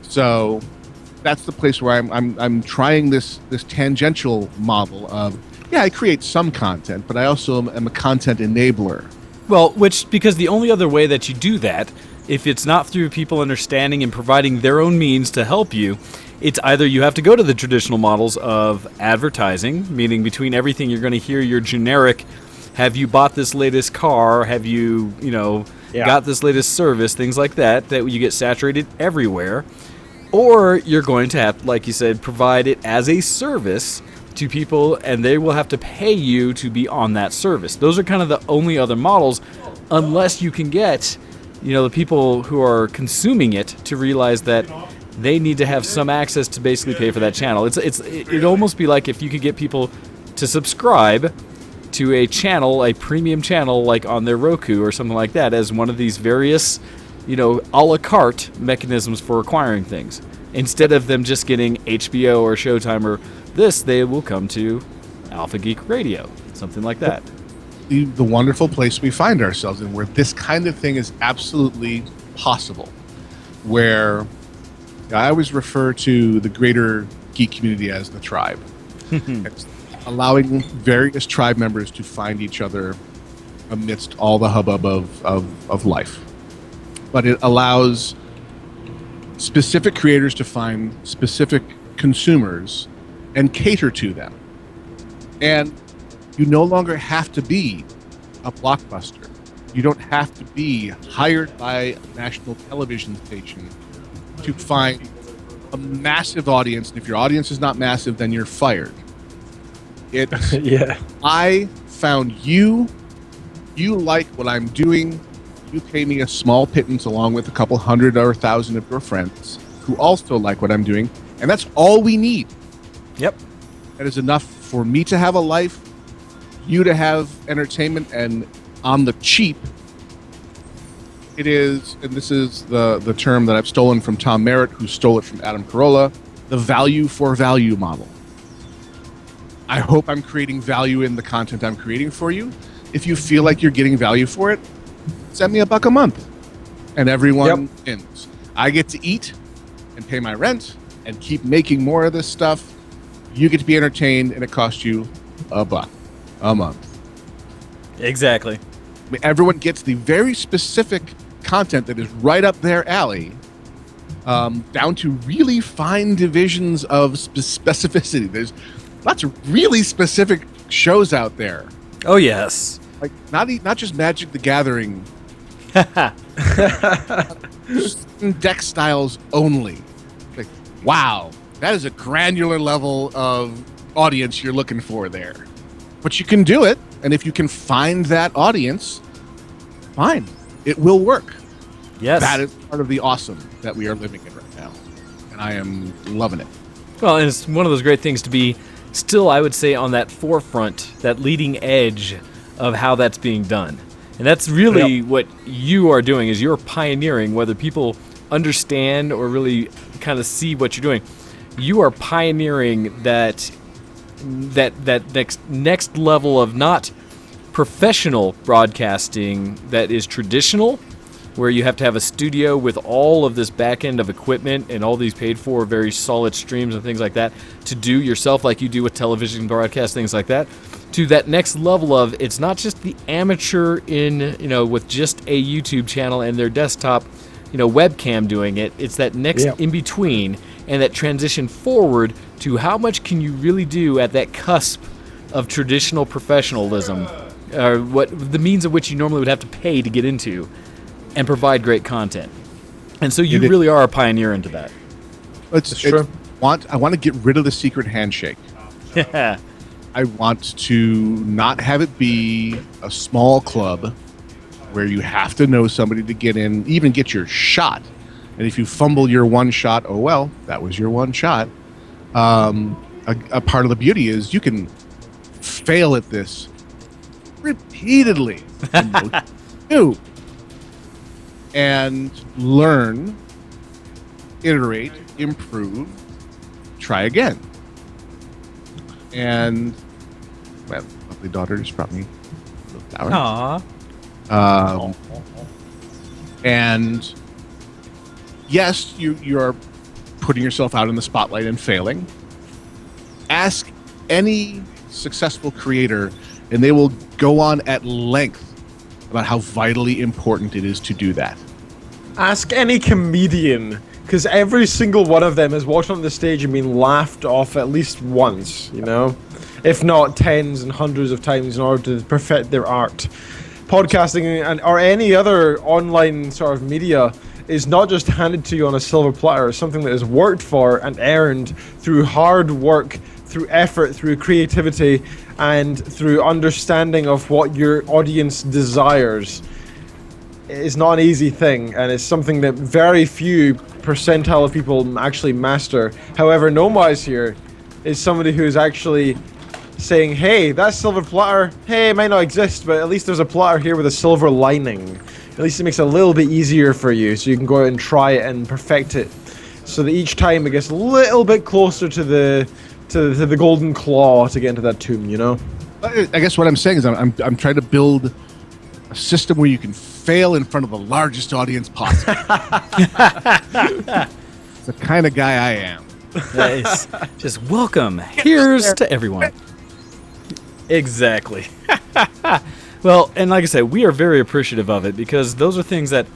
So that's the place where I'm trying this tangential model of, I create some content, but I also am a content enabler. Well, because the only other way that you do that, if it's not through people understanding and providing their own means to help you, it's either you have to go to the traditional models of advertising, meaning between everything you're going to hear your generic, have you bought this latest car, have you, got this latest service, things like that you get saturated everywhere. Or you're going to have, like you said, provide it as a service to people, and they will have to pay you to be on that service. Those are kind of the only other models, unless you can get, the people who are consuming it to realize that they need to have some access to basically pay for that channel. It'd almost be like if you could get people to subscribe to a channel, a premium channel, like on their Roku or something like that, as one of these various, a la carte mechanisms for acquiring things. Instead of them just getting HBO or Showtime or this, they will come to AlphaGeekRadio, something like that. The wonderful place we find ourselves in, where this kind of thing is absolutely possible, where I always refer to the greater geek community as the tribe. It's allowing various tribe members to find each other amidst all the hubbub of life. But it allows specific creators to find specific consumers and cater to them. And you no longer have to be a blockbuster. You don't have to be hired by a national television station to find a massive audience. And if your audience is not massive, then you're fired. I found you like what I'm doing, you pay me a small pittance along with a couple hundred or 1,000 of your friends who also like what I'm doing, and that's all we need. Yep. That is enough for me to have a life, you to have entertainment, and on the cheap, it is, and this is the term that I've stolen from Tom Merritt, who stole it from Adam Carolla, the value for value model. I hope I'm creating value in the content I'm creating for you. If you feel like you're getting value for it, send me $1 a month. And everyone wins. I get to eat and pay my rent and keep making more of this stuff. You get to be entertained, and it costs you $1 a month. Exactly. mean, everyone gets the very specific content that is right up their alley, down to really fine divisions of specificity. There's lots of really specific shows out there. Oh, yes. Like, not just Magic the Gathering. Deck styles only. Like, wow, that is a granular level of audience you're looking for there. But you can do it, and if you can find that audience, fine, it will work. Yes. That is part of the awesome that we are living in right now, and I am loving it. Well, and it's one of those great things to be still, I would say, on that forefront, that leading edge of how that's being done. And that's really what you are doing, is you're pioneering, whether people understand or really kind of see what you're doing. You are pioneering that next level of not professional broadcasting that is traditional, where you have to have a studio with all of this back end of equipment and all these paid for very solid streams and things like that to do yourself, like you do with television broadcast, things like that, to that next level of it's not just the amateur with just a YouTube channel and their desktop webcam doing it. It's that next in between and that transition forward to how much can you really do at that cusp of traditional professionalism, or what the means of which you normally would have to pay to get into and provide great content. And so you really are a pioneer into that. It's true. I want to get rid of the secret handshake. I want to not have it be a small club where you have to know somebody to get in, even get your shot. And if you fumble your one shot, oh well, that was your one shot. A part of the beauty is you can fail at this repeatedly and learn, iterate, improve, try again. And my lovely daughter just brought me a little flower. Aww. And yes, you're putting yourself out in the spotlight and failing. Ask any successful creator, and they will go on at length about how vitally important it is to do that. Ask any comedian, because every single one of them has walked on the stage and been laughed off at least once, if not tens and hundreds of times in order to perfect their art. Podcasting or any other online sort of media is not just handed to you on a silver platter. It's something that is worked for and earned through hard work, through effort, through creativity, and through understanding of what your audience desires. It's not an easy thing, and it's something that very few percentile of people actually master. However, Gnomewise here is somebody who is actually saying, hey, that silver platter, hey, it might not exist, but at least there's a platter here with a silver lining. At least it makes it a little bit easier for you, so you can go out and try it and perfect it, so that each time it gets a little bit closer to the golden claw to get into that tomb, I guess what I'm saying is I'm trying to build a system where you can fail in front of the largest audience possible. It's the kind of guy I am. Nice. Just welcome. Here's to everyone. Exactly. Well, and like I said, we are very appreciative of it, because those are things that,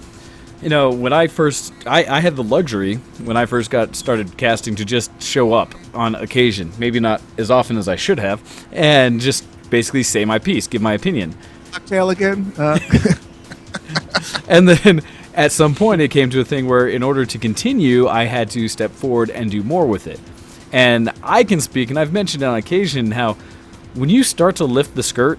when I had the luxury when I first got started casting to just show up on occasion, maybe not as often as I should have, and just basically say my piece, give my opinion. Cocktail again? And then at some point it came to a thing where in order to continue, I had to step forward and do more with it. And I can speak, and I've mentioned on occasion how when you start to lift the skirt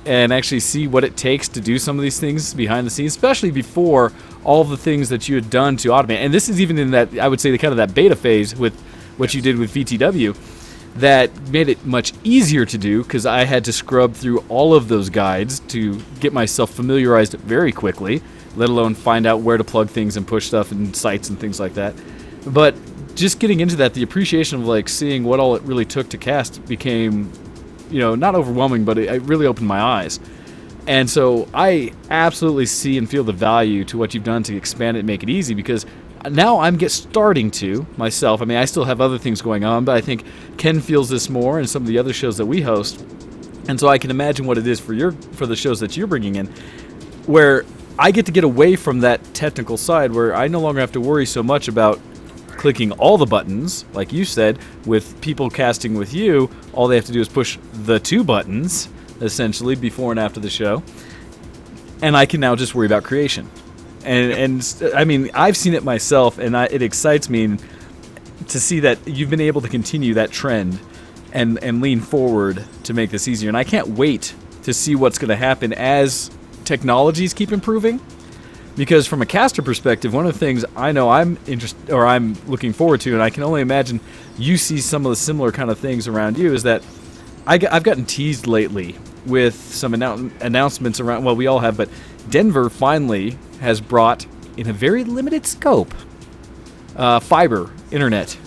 and actually see what it takes to do some of these things behind the scenes, especially before all the things that you had done to automate, and this is even in that, I would say, the kind of that beta phase with what you did with VtW, that made it much easier to do, because I had to scrub through all of those guides to get myself familiarized very quickly, let alone find out where to plug things and push stuff and sites and things like that. But just getting into that, the appreciation of seeing what all it really took to cast became, not overwhelming, but it really opened my eyes. And so I absolutely see and feel the value to what you've done to expand it and make it easy, because now I'm starting to myself. I mean, I still have other things going on, but I think Ken feels this more and some of the other shows that we host. And so I can imagine what it is for the shows that you're bringing in. where I get to get away from that technical side where I no longer have to worry so much about clicking all the buttons. Like you said, with people casting with you, all they have to do is push the 2 buttons, essentially, before and after the show. And I can now just worry about creation. And I mean, I've seen it myself, and it excites me to see that you've been able to continue that trend and lean forward to make this easier. And I can't wait to see what's going to happen as technologies keep improving, because from a caster perspective, one of the things I know I'm looking forward to, and I can only imagine you see some of the similar kind of things around you, is that I've gotten teased lately with some announcements around, well, we all have, but Denver finally has brought, in a very limited scope, fiber internet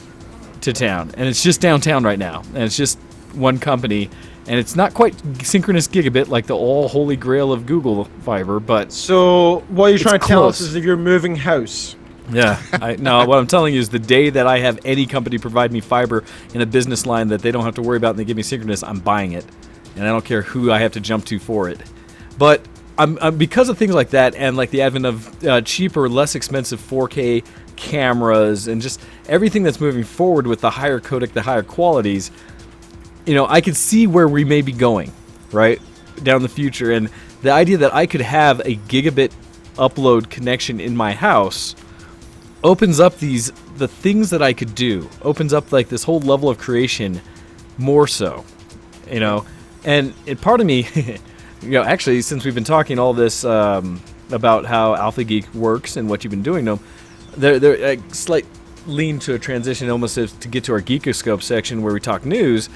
to town, and it's just downtown right now, and it's just one company. And it's not quite synchronous gigabit like the all holy grail of Google fiber, but so what you're trying to tell us close. is that you're moving house. Yeah, no. What I'm telling you is the day that I have any company provide me fiber in a business line that they don't have to worry about and they give me synchronous, I'm buying it, and I don't care who I have to jump to for it. But I'm because of things like that, and like the advent of cheaper, less expensive 4K cameras, and just everything that's moving forward with the higher codec, the higher qualities. You know, I could see where we may be going, right, down the future. And the idea that I could have a gigabit upload connection in my house opens up the things that I could do, opens up like this whole level of creation more so, you know. And part of me, you know, actually, since we've been talking all this about how Alpha Geek works and what you've been doing, Gnome, they're a slight lean to a transition almost as to get to our Geekoscope section where we talk news.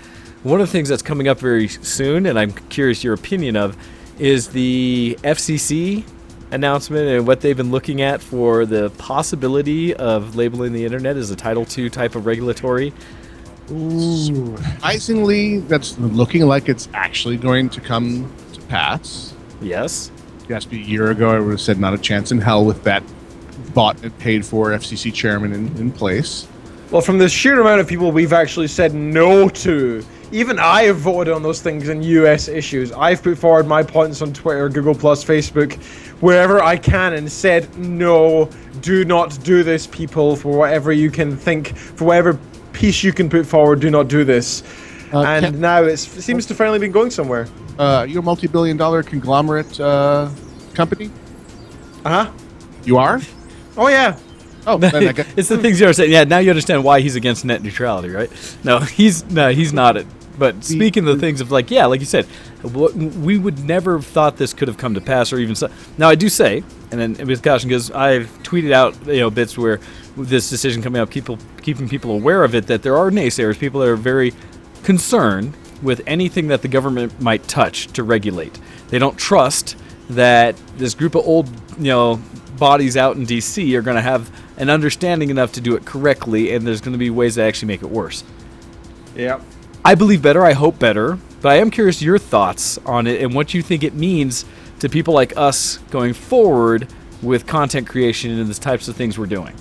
One of the things that's coming up very soon, and I'm curious your opinion of, is the FCC announcement and what they've been looking at for the possibility of labeling the internet as a Title II type of regulatory. Ooh. Surprisingly, that's looking like it's actually going to come to pass. Yes. Yes, a year ago I would have said not a chance in hell with that bought and paid for FCC chairman in place. Well, from the sheer amount of people we've actually said no to, even I have voted on those things in US issues. I've put forward my points on Twitter, Google+, Facebook, wherever I can, and said, no, do not do this, people, for whatever you can think, for whatever piece you can put forward, do not do this. And now it seems to finally be going somewhere. You're a multi-billion-dollar conglomerate company? Uh-huh. You are? Oh, yeah. Oh, it's the things you're saying. Yeah, now you understand why he's against net neutrality, right? No, he's not it. But speaking of the things of like you said, we would never have thought this could have come to pass, or even so. Now I do say, and then with caution, because I've tweeted out bits where this decision coming up, keeping people aware of it, that there are naysayers, people that are very concerned with anything that the government might touch to regulate. They don't trust that this group of old bodies out in DC are going to have an understanding enough to do it correctly, and there's going to be ways to actually make it worse. Yeah. I believe better, I hope better, but I am curious your thoughts on it and what you think it means to people like us going forward with content creation and the types of things we're doing.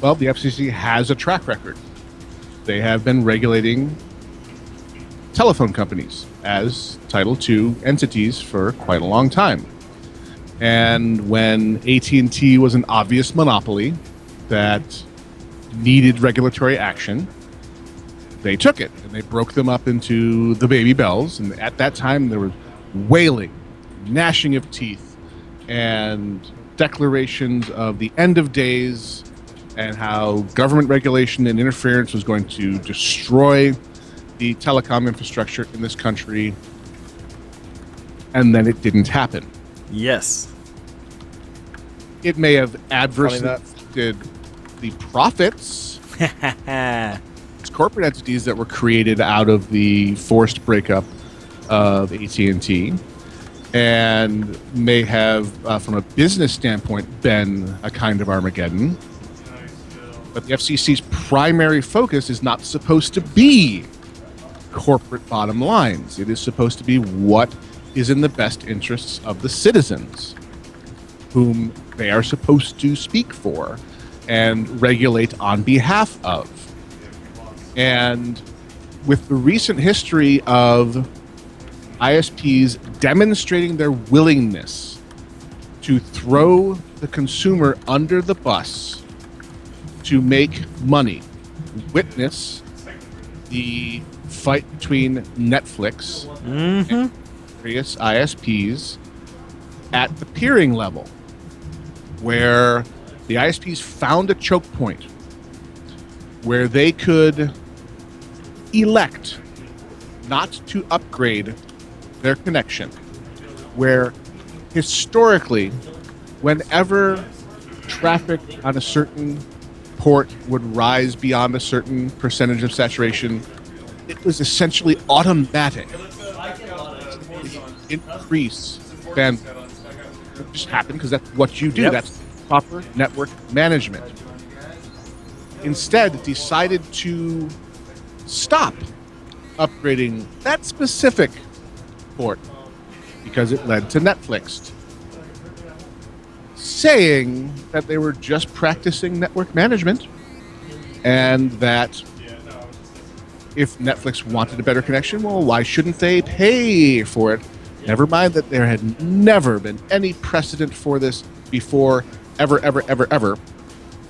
Well, the FCC has a track record. They have been regulating telephone companies as Title II entities for quite a long time. And when AT&T was an obvious monopoly that needed regulatory action, they took it and they broke them up into the baby bells. And at that time, there was wailing, gnashing of teeth, and declarations of the end of days and how government regulation and interference was going to destroy the telecom infrastructure in this country. And then it didn't happen. Yes. It may have adversely affected the profits. Corporate entities that were created out of the forced breakup of AT&T, and may have, from a business standpoint, been a kind of Armageddon. But the FCC's primary focus is not supposed to be corporate bottom lines. It is supposed to be what is in the best interests of the citizens, whom they are supposed to speak for and regulate on behalf of. And with the recent history of ISPs demonstrating their willingness to throw the consumer under the bus to make money. Witness the fight between Netflix and various ISPs at the peering level, where the ISPs found a choke point where they could elect not to upgrade their connection, where historically, whenever traffic on a certain port would rise beyond a certain percentage of saturation, it was essentially automatic. Increase bandwidth. It just happened because that's what you do. Yep. That's proper network management. Instead, it decided to stop upgrading that specific port because it led to Netflix, saying that they were just practicing network management and that if Netflix wanted a better connection, well, why shouldn't they pay for it? Never mind that there had never been any precedent for this before, ever.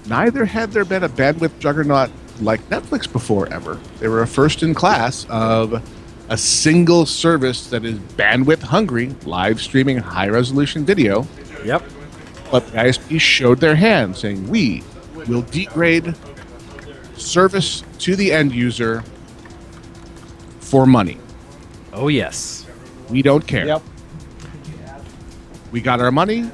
Neither had there been a bandwidth juggernaut like Netflix before, ever. They were a first in class of a single service that is bandwidth hungry, live streaming high resolution video. Yep. But the ISP showed their hand, saying, we will degrade service to the end user for money. Oh, yes. We don't care. Yep. We got our money.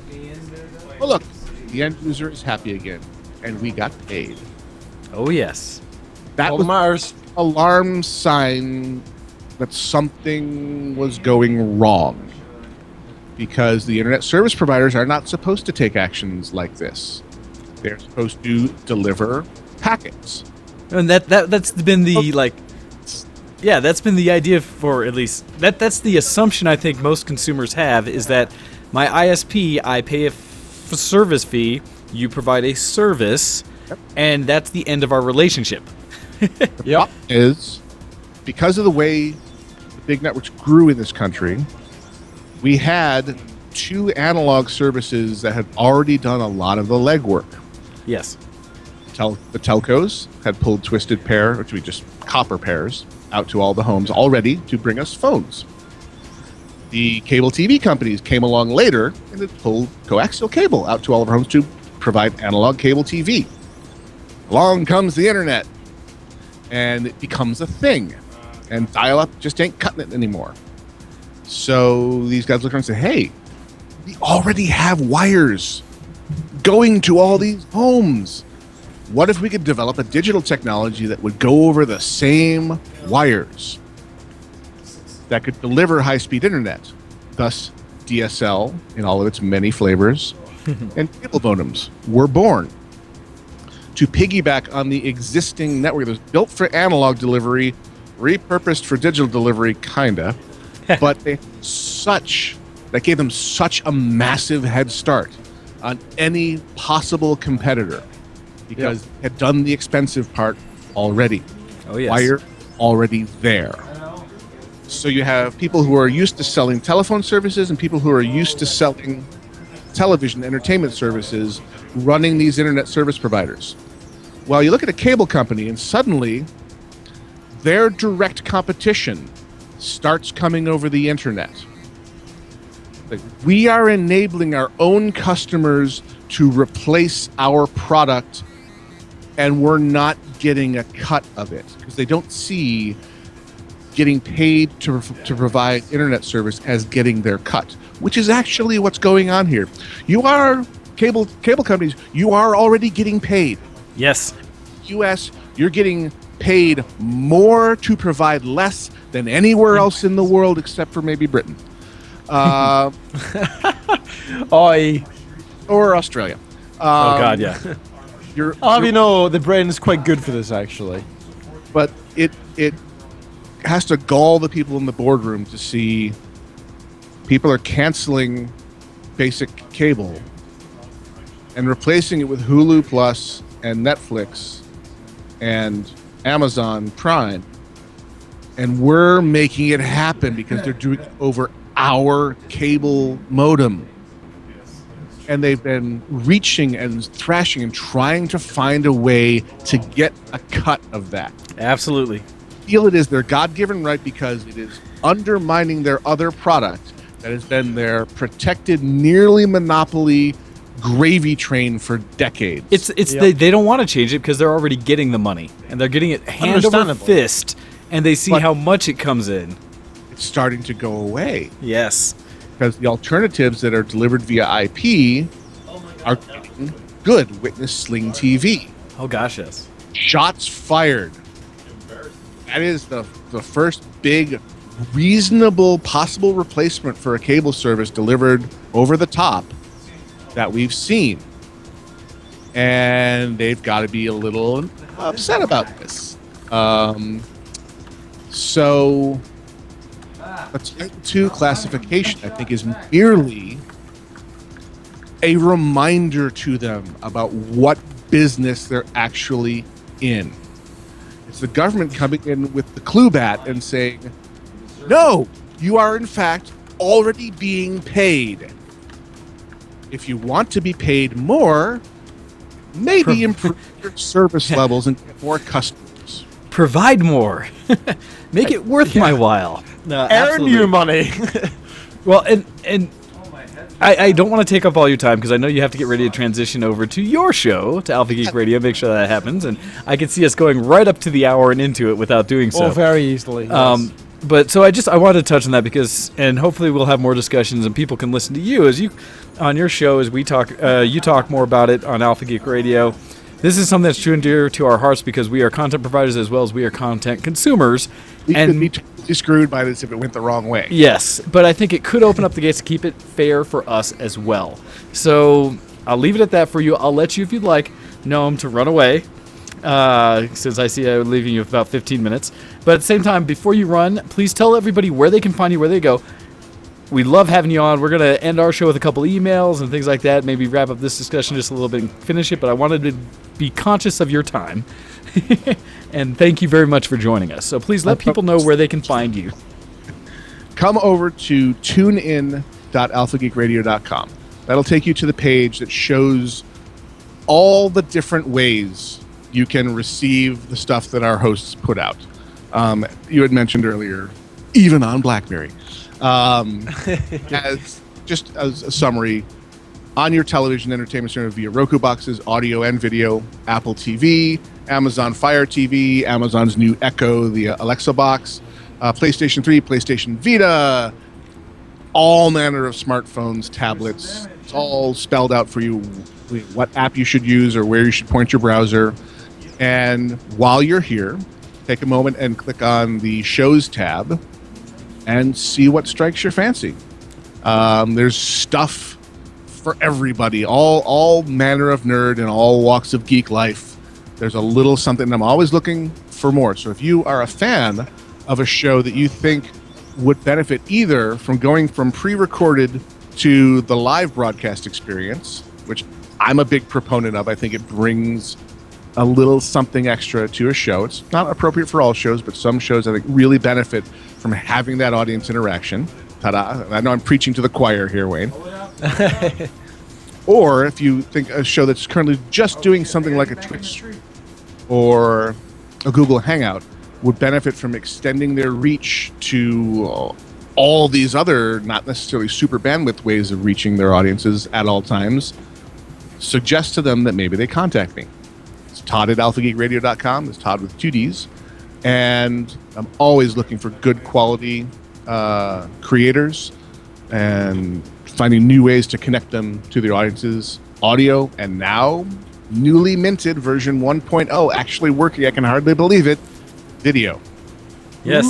Oh, look, the end user is happy again, and we got paid. Oh, yes. That All was matters. an alarm sign that something was going wrong, because the internet service providers are not supposed to take actions like this. They're supposed to deliver packets. And that's been the that's been the idea for at least that's the assumption I think most consumers have, is that my ISP, I pay a service fee, you provide a service, and that's the end of our relationship. The problem is, because of the way the big networks grew in this country, we had two analog services that had already done a lot of the legwork. Yes. The telcos had pulled twisted pair, which we just copper pairs, out to all the homes already to bring us phones. The cable TV companies came along later and had pulled coaxial cable out to all of our homes to provide analog cable TV. Along comes the internet, and it becomes a thing, and dial-up just ain't cutting it anymore. So these guys look around and say, hey, we already have wires going to all these homes. What if we could develop a digital technology that would go over the same wires that could deliver high-speed internet, thus DSL in all of its many flavors, and cable modems were born to piggyback on the existing network that was built for analog delivery, repurposed for digital delivery, kinda, but that gave them such a massive head start on any possible competitor, because they had done the expensive part already. Oh, yes. Wire already there. So you have people who are used to selling telephone services and people who are used to selling television entertainment services running these internet service providers. Well, you look at a cable company and suddenly their direct competition starts coming over the internet. Like, we are enabling our own customers to replace our product, and we're not getting a cut of it because they don't see getting paid to provide internet service as getting their cut, which is actually what's going on here. You are cable companies, you are already getting paid. Yes. US, you're getting paid more to provide less than anywhere else in the world except for maybe Britain. Or Australia. Oh, God, yeah. I'll have you know, the Britain's quite good for this, actually. But it has to gall the people in the boardroom to see people are canceling basic cable and replacing it with Hulu Plus and Netflix and Amazon Prime. And we're making it happen because they're doing it over our cable modem. and they've been reaching and thrashing and trying to find a way to get a cut of that. Absolutely. Feel it is their God-given right because it is undermining their other product that has been their protected, nearly monopoly gravy train for decades. They don't want to change it because they're already getting the money and they're getting it hand over fist, and they see how much it comes in. It's starting to go away. Yes. Because the alternatives that are delivered via IP are getting good. Witness Sling TV. Oh gosh, yes. Shots fired. That is the first big, reasonable, possible replacement for a cable service delivered over the top that we've seen. And they've got to be a little upset about this. So a Type 2 classification, I think, is merely a reminder to them about what business they're actually in. It's the government coming in with the clue bat and saying, no, you are in fact already being paid. If you want to be paid more, maybe improve your service levels and get more customers. Provide more. Make it worth my while. No, earn your money. Well, and I don't want to take up all your time because I know you have to get ready to transition over to your show, to Alpha Geek Radio. Make sure that happens. And I can see us going right up to the hour and into it without doing so. Oh, very easily. Yes. But so I wanted to touch on that because, and hopefully we'll have more discussions and people can listen to you as you on your show as we talk. You talk more about it on Alpha Geek Radio. This is something that's true and dear to our hearts because we are content providers as well as we are content consumers. We could be totally screwed by this if it went the wrong way. Yes, but I think it could open up the gates to keep it fair for us as well. So I'll leave it at that for you. I'll let you, if you'd like, Gnome to run away. Since I see I'm leaving you with about 15 minutes. But at the same time, before you run, please tell everybody where they can find you, where they go. We love having you on. We're going to end our show with a couple emails and things like that. Maybe wrap up this discussion just a little bit and finish it. But I wanted to be conscious of your time. And thank you very much for joining us. So please let people know where they can find you. Come over to tunein.alphageekradio.com. That'll take you to the page that shows all the different ways you can receive the stuff that our hosts put out. You had mentioned earlier, even on BlackBerry. As a summary, on your television entertainment center via Roku boxes, audio and video, Apple TV, Amazon Fire TV, Amazon's new Echo, the Alexa box, PlayStation 3, PlayStation Vita, all manner of smartphones, tablets. It's all spelled out for you what app you should use or where you should point your browser. And while you're here, take a moment and click on the Shows tab and see what strikes your fancy. There's stuff for everybody, all manner of nerd and all walks of geek life. There's a little something. I'm always looking for more. So if you are a fan of a show that you think would benefit either from going from pre-recorded to the live broadcast experience, which I'm a big proponent of, I think it brings a little something extra to a show. It's not appropriate for all shows, but some shows I think really benefit from having that audience interaction. Ta-da. I know I'm preaching to the choir here, Wayne. Or if you think a show that's currently just doing something like a Twitch or a Google Hangout would benefit from extending their reach to all these other, not necessarily super bandwidth ways of reaching their audiences at all times, suggest to them that maybe they contact me. It's Todd at AlphaGeekRadio.com. It's Todd with 2 Ds. And I'm always looking for good quality creators and finding new ways to connect them to their audiences. Audio, and now newly minted version 1.0, actually working. I can hardly believe it. Video. Yes,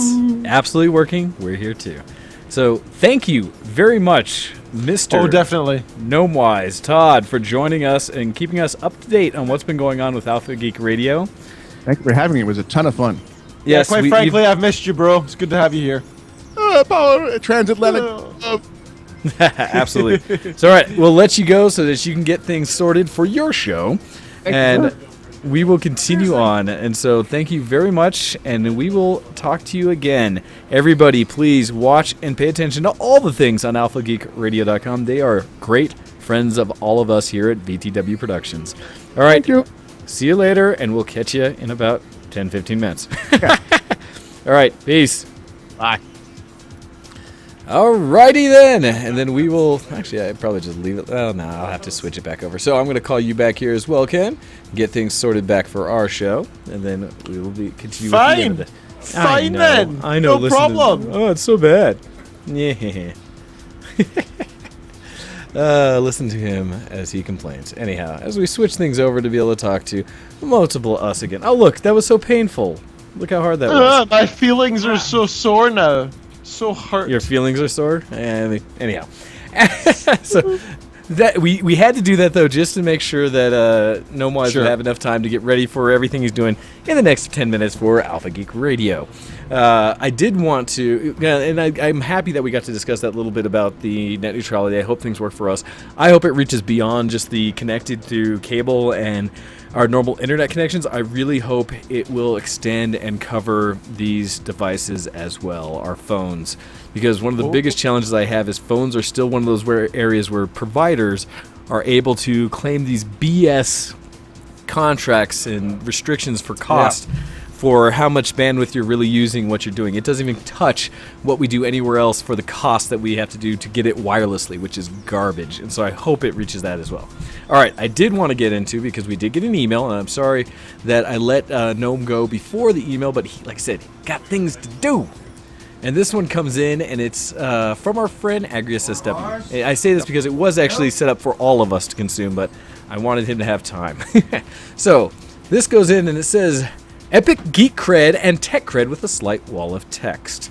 absolutely working. We're here too. So thank you very much, Mr. Oh, definitely. Gnomewise, Todd, for joining us and keeping us up to date on what's been going on with Alpha Geek Radio. Thank you for having me. It was a ton of fun. Yes, quite frankly, I've missed you, bro. It's good to have you here. Transatlantic. Absolutely. So, all right, we'll let you go so that you can get things sorted for your show. And we will continue on. And so thank you very much, and we will talk to you again. Everybody, please watch and pay attention to all the things on AlphaGeekRadio.com. They are great friends of all of us here at VtW Productions. All right. Thank you. See you later, and we'll catch you in about 10, 15 minutes. All right. Peace. Bye. Alrighty then, and then we will, actually I'd probably just leave it, oh no, I'll have to switch it back over. So I'm going to call you back here as well, Ken, get things sorted back for our show, and then we will continue with the end of it. Fine then. I know, No problem. Oh, it's so bad. Yeah. Listen to him as he complains. Anyhow, as we switch things over to be able to talk to multiple us again. Oh look, that was so painful. Look how hard that was. My feelings are so sore now. So hurt. Your feelings are sore? Anyhow. So that we had to do that, though, just to make sure that Gnomewise would have enough time to get ready for everything he's doing in the next 10 minutes for Alpha Geek Radio. I did want to, and I'm happy that we got to discuss that little bit about the net neutrality. I hope things work for us. I hope it reaches beyond just the connected through cable and our normal internet connections. I really hope it will extend and cover these devices as well, our phones. Because one of the biggest challenges I have is phones are still one of those areas where providers are able to claim these BS contracts and restrictions for cost for how much bandwidth you're really using, what you're doing. It doesn't even touch what we do anywhere else for the cost that we have to do to get it wirelessly, which is garbage. And so I hope it reaches that as well. All right, I did want to get into, because we did get an email, and I'm sorry that I let Gnome go before the email, but he, like I said, got things to do. And this one comes in, and it's from our friend AgriusSW. I say this because it was actually set up for all of us to consume, but I wanted him to have time. So this goes in, and it says, Epic Geek Cred and Tech Cred with a slight wall of text.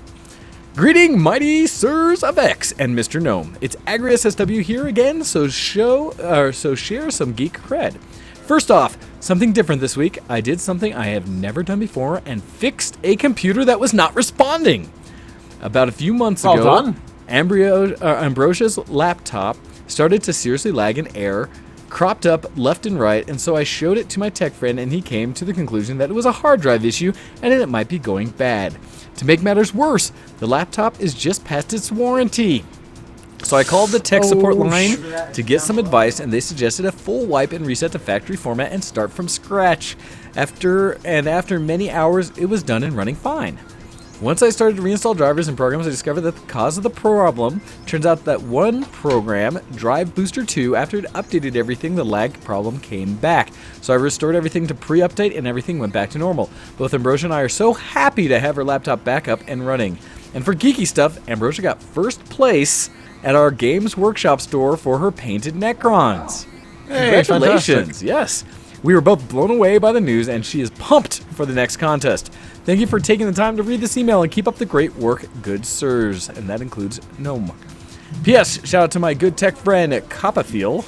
Greeting, mighty sirs of X and Mr. Gnome. It's AgriusSW here again, so share some geek cred. First off, something different this week. I did something I have never done before and fixed a computer that was not responding. About a few months ago, Ambrosia's laptop started to seriously lag and error, cropped up left and right, and so I showed it to my tech friend, and he came to the conclusion that it was a hard drive issue and it might be going bad. To make matters worse, the laptop is just past its warranty. So I called the tech support line to get some advice, and they suggested a full wipe and reset to factory format and start from scratch. After many hours, it was done and running fine. Once I started to reinstall drivers and programs, I discovered that the cause of the problem turns out that one program, Drive Booster 2, after it updated everything, the lag problem came back. So I restored everything to pre-update and everything went back to normal. Both Ambrosia and I are so happy to have her laptop back up and running. And for geeky stuff, Ambrosia got first place at our Games Workshop store for her painted Necrons. Hey, Congratulations! fantastic. Yes. We were both blown away by the news, and she is pumped for the next contest. Thank you for taking the time to read this email, and keep up the great work, good sirs. And that includes Gnome. P.S. Shout out to my good tech friend, Copperfield.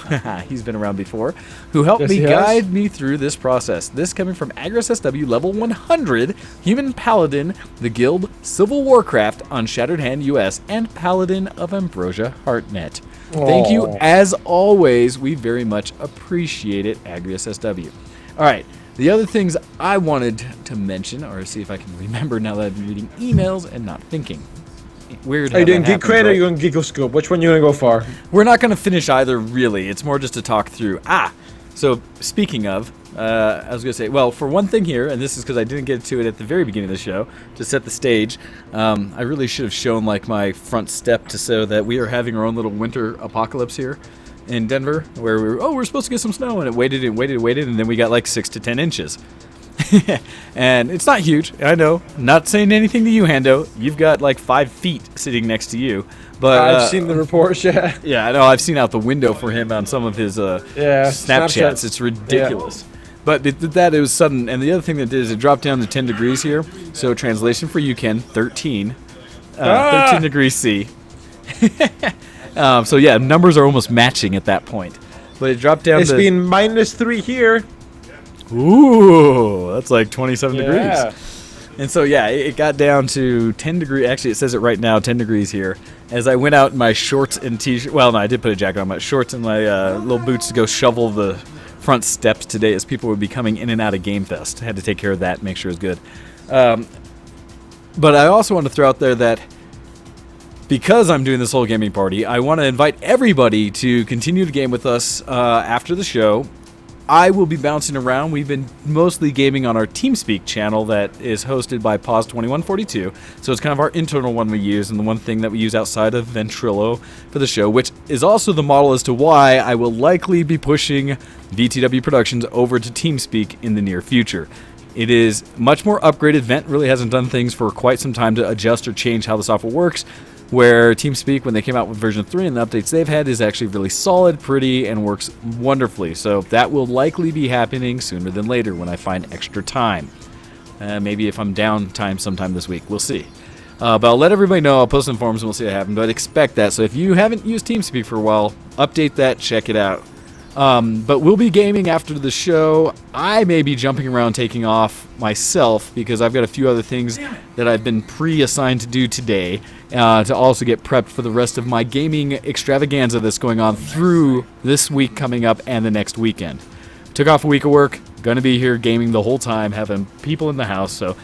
He's been around before. Who helped me guide me through this process. This coming from AgriusSW level 100, Human Paladin, the Guild, Civil Warcraft on Shattered Hand US, and Paladin of Ambrosia Heartnet. Thank you, as always. We very much appreciate it, AgriusSW. All right, the other things I wanted to mention, or see if I can remember now that I've been reading emails and not thinking. Weird. Are you doing Geek Cred or are you going Geekoscope? Which one are you going to go for? We're not going to finish either, really. It's more just to talk through. So speaking of, I was going to say, well, for one thing here, and this is because I didn't get to it at the very beginning of the show, to set the stage, I really should have shown like my front step to show that we are having our own little winter apocalypse here in Denver, where we're supposed to get some snow, and it waited, and then we got like 6 to 10 inches. And it's not huge, I know. Not saying anything to you, Hando. You've got like 5 feet sitting next to you. But I've seen the reports, yeah. Yeah, I know. I've seen out the window for him on some of his Snapchats. It's ridiculous. Yeah. But that it was sudden. And the other thing that did is it dropped down to 10 degrees here. So translation for you, Ken, 13. 13 degrees C. So yeah, numbers are almost matching at that point. But it dropped down It's been -3 here. Ooh, that's like 27 degrees. And so, yeah, it got down to 10 degrees. Actually, it says it right now, 10 degrees here. As I went out in my shorts and t-shirt. Well, no, I did put a jacket on my shorts and my little boots to go shovel the front steps today as people would be coming in and out of Game Fest. I had to take care of that, make sure it was good. But I also want to throw out there that because I'm doing this whole gaming party, I want to invite everybody to continue to game with us after the show. I will be bouncing around. We've been mostly gaming on our TeamSpeak channel that is hosted by Pause2142. So it's kind of our internal one we use, and the one thing that we use outside of Ventrilo for the show, which is also the model as to why I will likely be pushing VtWProductions over to TeamSpeak in the near future. It is much more upgraded. Vent really hasn't done things for quite some time to adjust or change how the software works, where TeamSpeak, when they came out with version 3 and the updates they've had, is actually really solid, pretty, and works wonderfully. So that will likely be happening sooner than later when I find extra time. Maybe if I'm downtime sometime this week. We'll see. But I'll let everybody know. I'll post some forums and we'll see what happens. But expect that. So if you haven't used TeamSpeak for a while, update that, check it out. But we'll be gaming after the show. I may be jumping around taking off myself because I've got a few other things that I've been pre-assigned to do today to also get prepped for the rest of my gaming extravaganza that's going on through this week coming up and the next weekend. Took off a week of work, going to be here gaming the whole time, having people in the house, so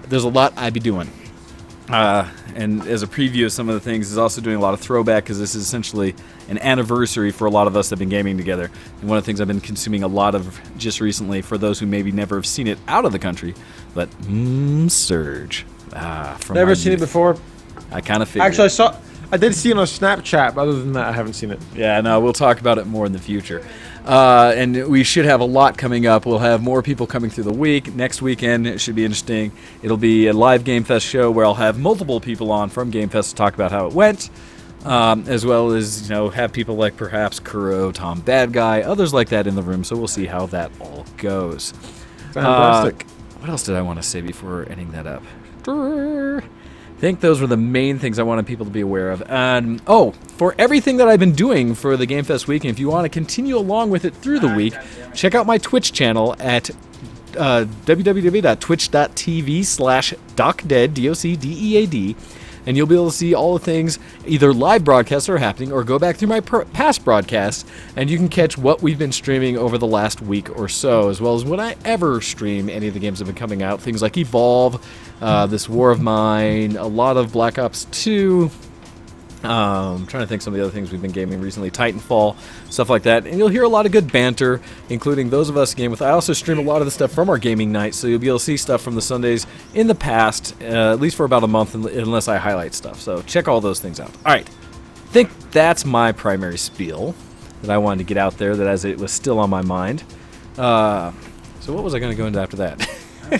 there's a lot I'd be doing. And as a preview of some of the things, is also doing a lot of throwback because this is essentially an anniversary for a lot of us that have been gaming together. And one of the things I've been consuming a lot of just recently, for those who maybe never have seen it out of the country, but Surge. From Never seen it before. I kind of figured. Actually, I did see it on Snapchat, but other than that, I haven't seen it. Yeah, no, we'll talk about it more in the future. And we should have a lot coming up. We'll have more people coming through the week. Next weekend, it should be interesting. It'll be a live Game Fest show where I'll have multiple people on from Game Fest to talk about how it went, as well as, have people like perhaps Kuro, Tom Bad Guy, others like that in the room. So we'll see how that all goes. Fantastic. What else did I want to say before ending that up? I think those were the main things I wanted people to be aware of. And for everything that I've been doing for the Game Fest week, and if you want to continue along with it through the week, check out my Twitch channel at www.twitch.tv/docdead, DOCDEAD, and you'll be able to see all the things, either live broadcasts are happening, or go back through my past broadcasts, and you can catch what we've been streaming over the last week or so, as well as when I ever stream any of the games that have been coming out, things like Evolve, this War of Mine, a lot of Black Ops 2, I'm trying to think some of the other things we've been gaming recently, Titanfall, stuff like that. And you'll hear a lot of good banter, including those of us game with. I also stream a lot of the stuff from our gaming night, so you'll be able to see stuff from the Sundays in the past, at least for about a month, unless I highlight stuff. So check all those things out. All right. I think that's my primary spiel that I wanted to get out there, that as it was still on my mind. So what was I going to go into after that?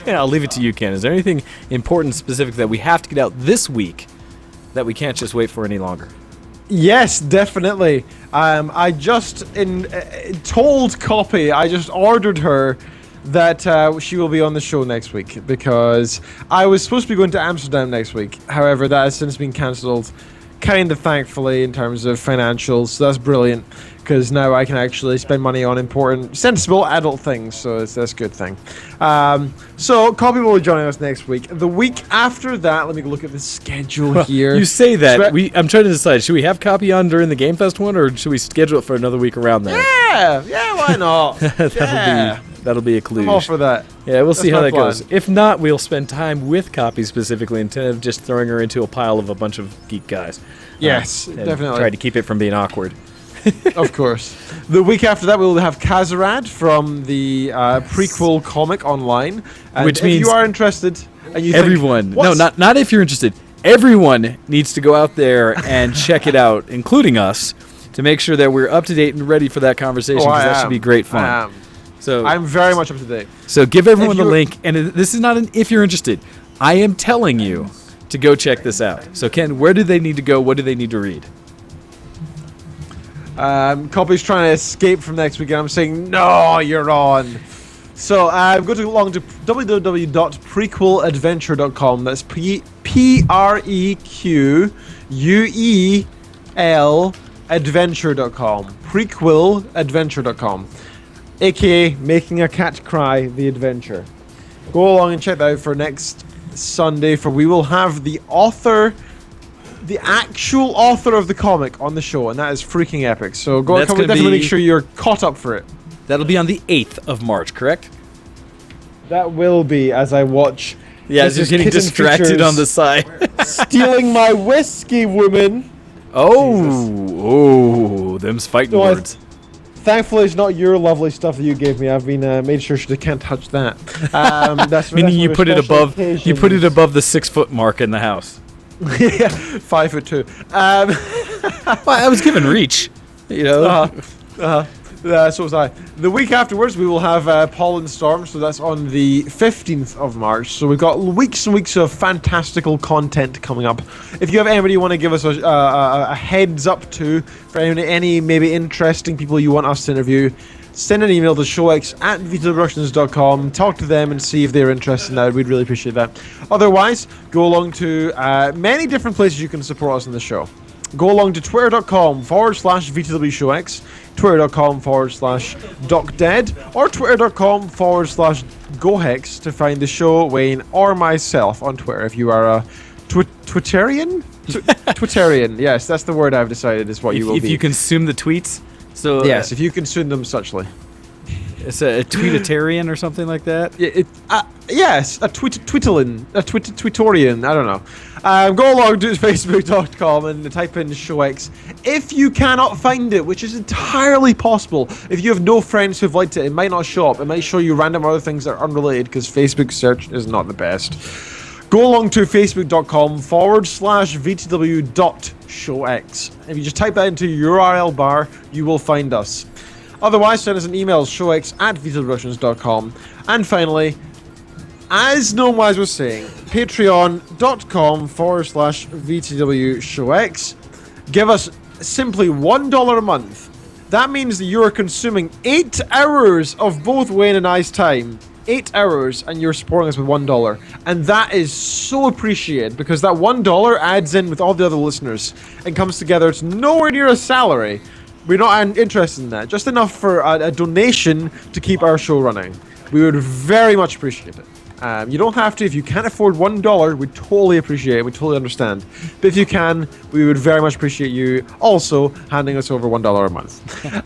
I'll leave it to you, Ken. Is there anything important, specific that we have to get out this week that we can't just wait for any longer? Yes, definitely. I just told Copy, I just ordered her that she will be on the show next week, because I was supposed to be going to Amsterdam next week. However, that has since been cancelled, kind of thankfully, in terms of financials. So that's brilliant, because now I can actually spend money on important, sensible adult things. So that's a good thing. So Copy will be joining us next week. The week after that, let me look at the schedule here. You say that. I'm trying to decide, should we have Copy on during the Game Fest one, or should we schedule it for another week around there? Yeah, why not? That'll be a clue. I'm all for that. Yeah, we'll see how that plan. goes. If not, we'll spend time with Copy specifically, instead of just throwing her into a pile of a bunch of geek guys. Yes, definitely. Try to keep it from being awkward. Of course. The week after that, we'll have Kazarad from the prequel comic online. And which if means you are interested, and you everyone. Think, no, not if you're interested. Everyone needs to go out there and check it out, including us, to make sure that we're up to date and ready for that conversation, because that should be great fun. I am. So I'm very much up to date. So give everyone the link, and this is not an if you're interested. I am telling you to go check this out. So Ken, where do they need to go? What do they need to read? Copy's trying to escape from next week, and I'm saying, no, you're on. So go along to www.prequeladventure.com. That's PREQUEL adventure.com. Prequeladventure.com. AKA Making a Cat Cry, the adventure. Go along and check that out for next Sunday, for we will have the actual author of the comic on the show, and that is freaking epic. So definitely make sure you're caught up for it. That'll be on the 8th of March, correct? That will be, as I watch Yeah, This just is getting Kitten distracted Features. on the side. Stealing my whiskey, woman. Oh, them's fighting No, words. Thankfully, it's not your lovely stuff that you gave me. I've been made sure she can't touch that. That's Meaning you for put it special above. You put it occasions. above the 6 foot mark in the house. Yeah, 5'2". Well, I was given reach. You know. So was I. The week afterwards, we will have Pollen Storm, so that's on the 15th of March. So we've got weeks and weeks of fantastical content coming up. If you have anybody you want to give us a heads up to, for any maybe interesting people you want us to interview, send an email to showx@VtWProductions.com, talk to them and see if they're interested in that. We'd really appreciate that. Otherwise, go along to many different places you can support us on the show. Go along to twitter.com/VtWShowX, twitter.com/DocDead, or twitter.com/GoHex to find the show, Wayne, or myself on Twitter if you are a Twitterian? Twitterian, yes, that's the word I've decided is what you will If be. you consume the tweets. So Yes, if you consume them suchly. it's a tweetitarian or something like that. Yes, a Twitterian, I don't know. Go along to facebook.com and type in ShowX. If you cannot find it, which is entirely possible, if you have no friends who've liked it, it might not show up. It might show you random other things that are unrelated because Facebook search is not the best. Go along to facebook.com/VTW.showX. If you just type that into your URL bar, you will find us. Otherwise, send us an email, showx@VtWProductions.com. And finally, as Gnomewise was saying, patreon.com/VtWShowX. Give us simply $1 a month. That means that you are consuming 8 hours of both Wayne and I's time. 8 hours, and you're supporting us with $1. And that is so appreciated because that $1 adds in with all the other listeners and comes together. It's nowhere near a salary. We're not interested in that. Just enough for a donation to keep our show running. We would very much appreciate it. You don't have to. If you can't afford $1, we totally appreciate it. We totally understand. But if you can, we would very much appreciate you also handing us over $1 a month.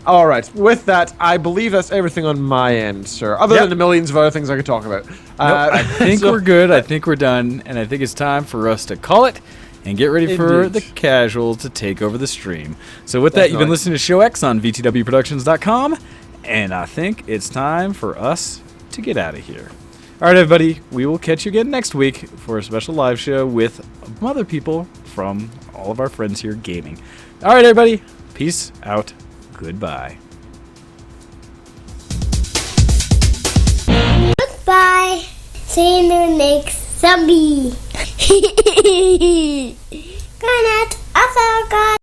All right. With that, I believe that's everything on my end, sir. Other than the millions of other things I could talk about. I think we're good. I think we're done. And I think it's time for us to call it and get ready for Indeed. the casuals to take over the stream. So with that, you've been listening to Show X on VtWProductions.com. And I think it's time for us to get out of here. All right, everybody, we will catch you again next week for a special live show with other people from all of our friends here gaming. All right, everybody, peace out. Goodbye. Goodbye. See you in the next zombie. Good night, Alpha